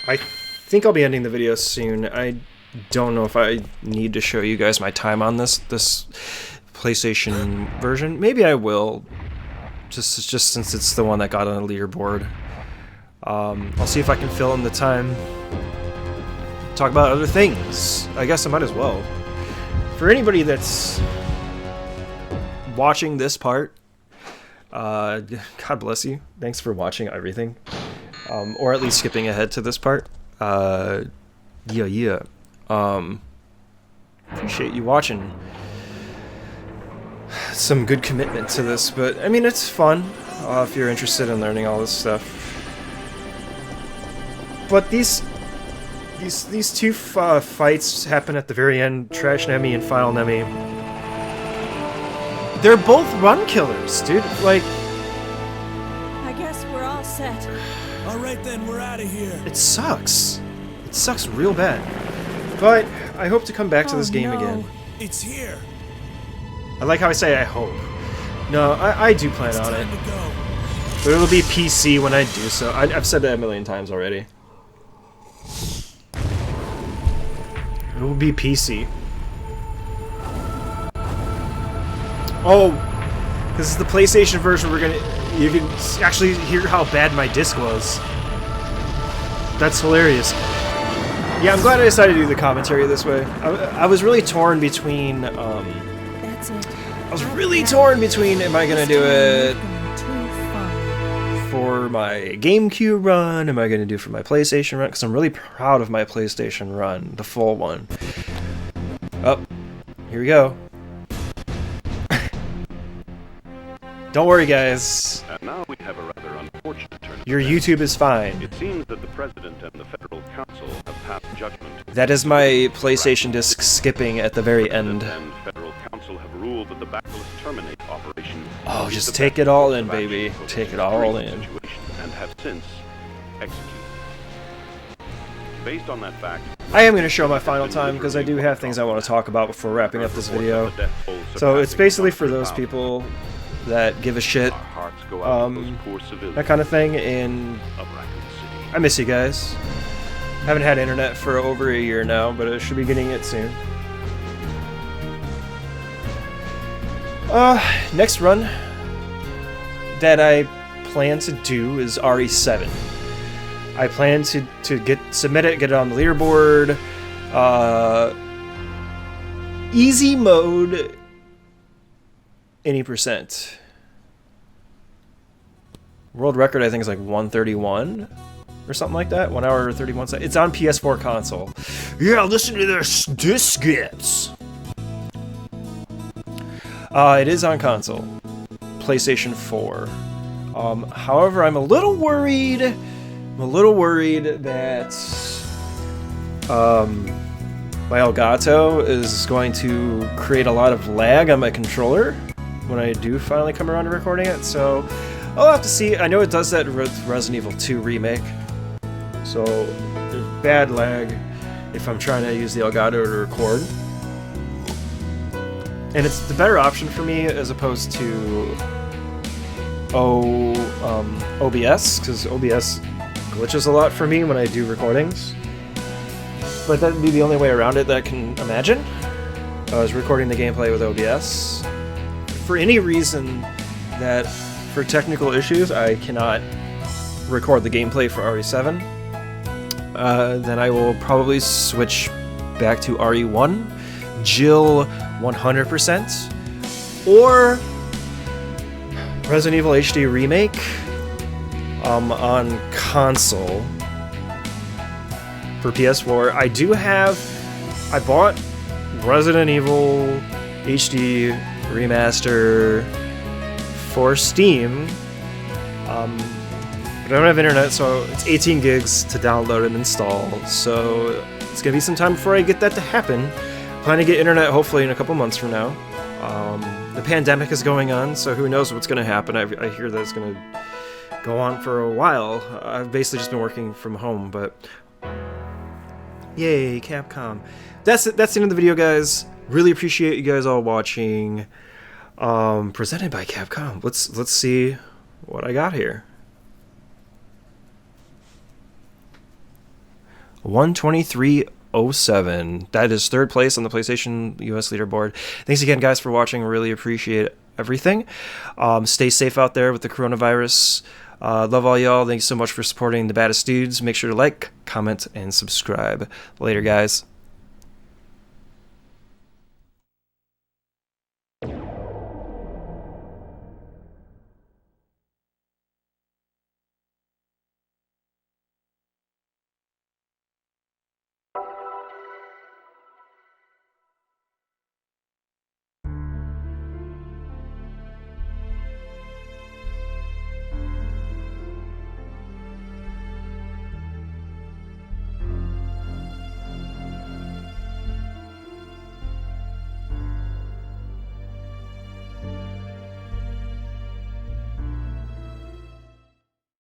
I think I'll be ending the video soon. I don't know if I need to show you guys my time on this PlayStation version. Maybe I will, just since it's the one that got on the leaderboard. I'll see if I can fill in the time. Talk about other things. I guess I might as well. For anybody that's watching this part, God bless you. Thanks for watching everything, or at least skipping ahead to this part. Yeah. Appreciate you watching. Some good commitment to this, but I mean it's fun if you're interested in learning all this stuff. But these two fights happen at the very end. Trash Nemmy and Final Nemmy. They're both run killers, dude. Like, I guess we're all set. All right then, we're out of here. it sucks. It sucks real bad. But I hope to come back to this game no. again. It's here. I like how I say I hope. No, I do plan on it. Time to go. But it'll be PC when I do so. I've said that a million times already. It will be PC. Oh, this is the PlayStation version. You can actually hear how bad my disc was. That's hilarious. Yeah, I'm glad I decided to do the commentary this way. I was really torn between. That's it. I was really torn between. Am I gonna do it for my GameCube run? Am I gonna do it for my PlayStation run? Because I'm really proud of my PlayStation run, the full one. Oh, here we go. Don't worry, guys. And now we have a rather unfortunate turn. Your YouTube is fine. It seems that the President and the Federal Council have passed judgment. That is my PlayStation disc skipping at the very end. The President and Federal Council have ruled that the backless terminate operation. Oh, is just the take best it all course in, of action baby. for Take this it all extreme in. situation, and have since executed. Based on that fact, I am going to show my final time because I do have things I want to talk about before wrapping up this video. So it's basically for those people that give a shit, our hearts go out to those poor civilians that kind of thing, and of Raccoon City. I miss you guys. Haven't had internet for over a year now, but I should be getting it soon. Next run that I plan to do is RE7. I plan to submit it, get it on the leaderboard. Easy mode, any percent. World record I think is like 131 or something like that. 1 hour 31 seconds. It's on PS4 console. Yeah, listen to this. This skips. It is on console. PlayStation 4. However, I'm a little worried that my Elgato is going to create a lot of lag on my controller when I do finally come around to recording it, so I'll have to see. I know it does that with Resident Evil 2 Remake, so there's bad lag if I'm trying to use the Elgato to record. And it's the better option for me as opposed to OBS, because OBS glitches a lot for me when I do recordings. But that'd be the only way around it that I can imagine. I was recording the gameplay with OBS. For any reason that, for technical issues, I cannot record the gameplay for RE7, then I will probably switch back to RE1, Jill 100%, or Resident Evil HD Remake on console for PS4. I bought Resident Evil HD Remaster for Steam, but I don't have internet, so it's 18 gigs to download and install, so it's gonna be some time before I get that to happen. Plan to get internet hopefully in a couple months from now. The pandemic is going on, so who knows what's gonna happen. I hear that it's gonna go on for a while. I've basically just been working from home, but Yay, Capcom. That's it. That's the end of the video, guys. Really appreciate you guys all watching. Presented by Capcom. Let's see what I got here. 123.07. That is third place on the PlayStation US leaderboard. Thanks again, guys, for watching. Really appreciate everything. Stay safe out there with the coronavirus. Love all y'all. Thanks so much for supporting the baddest dudes. Make sure to like, comment, and subscribe. Later, guys.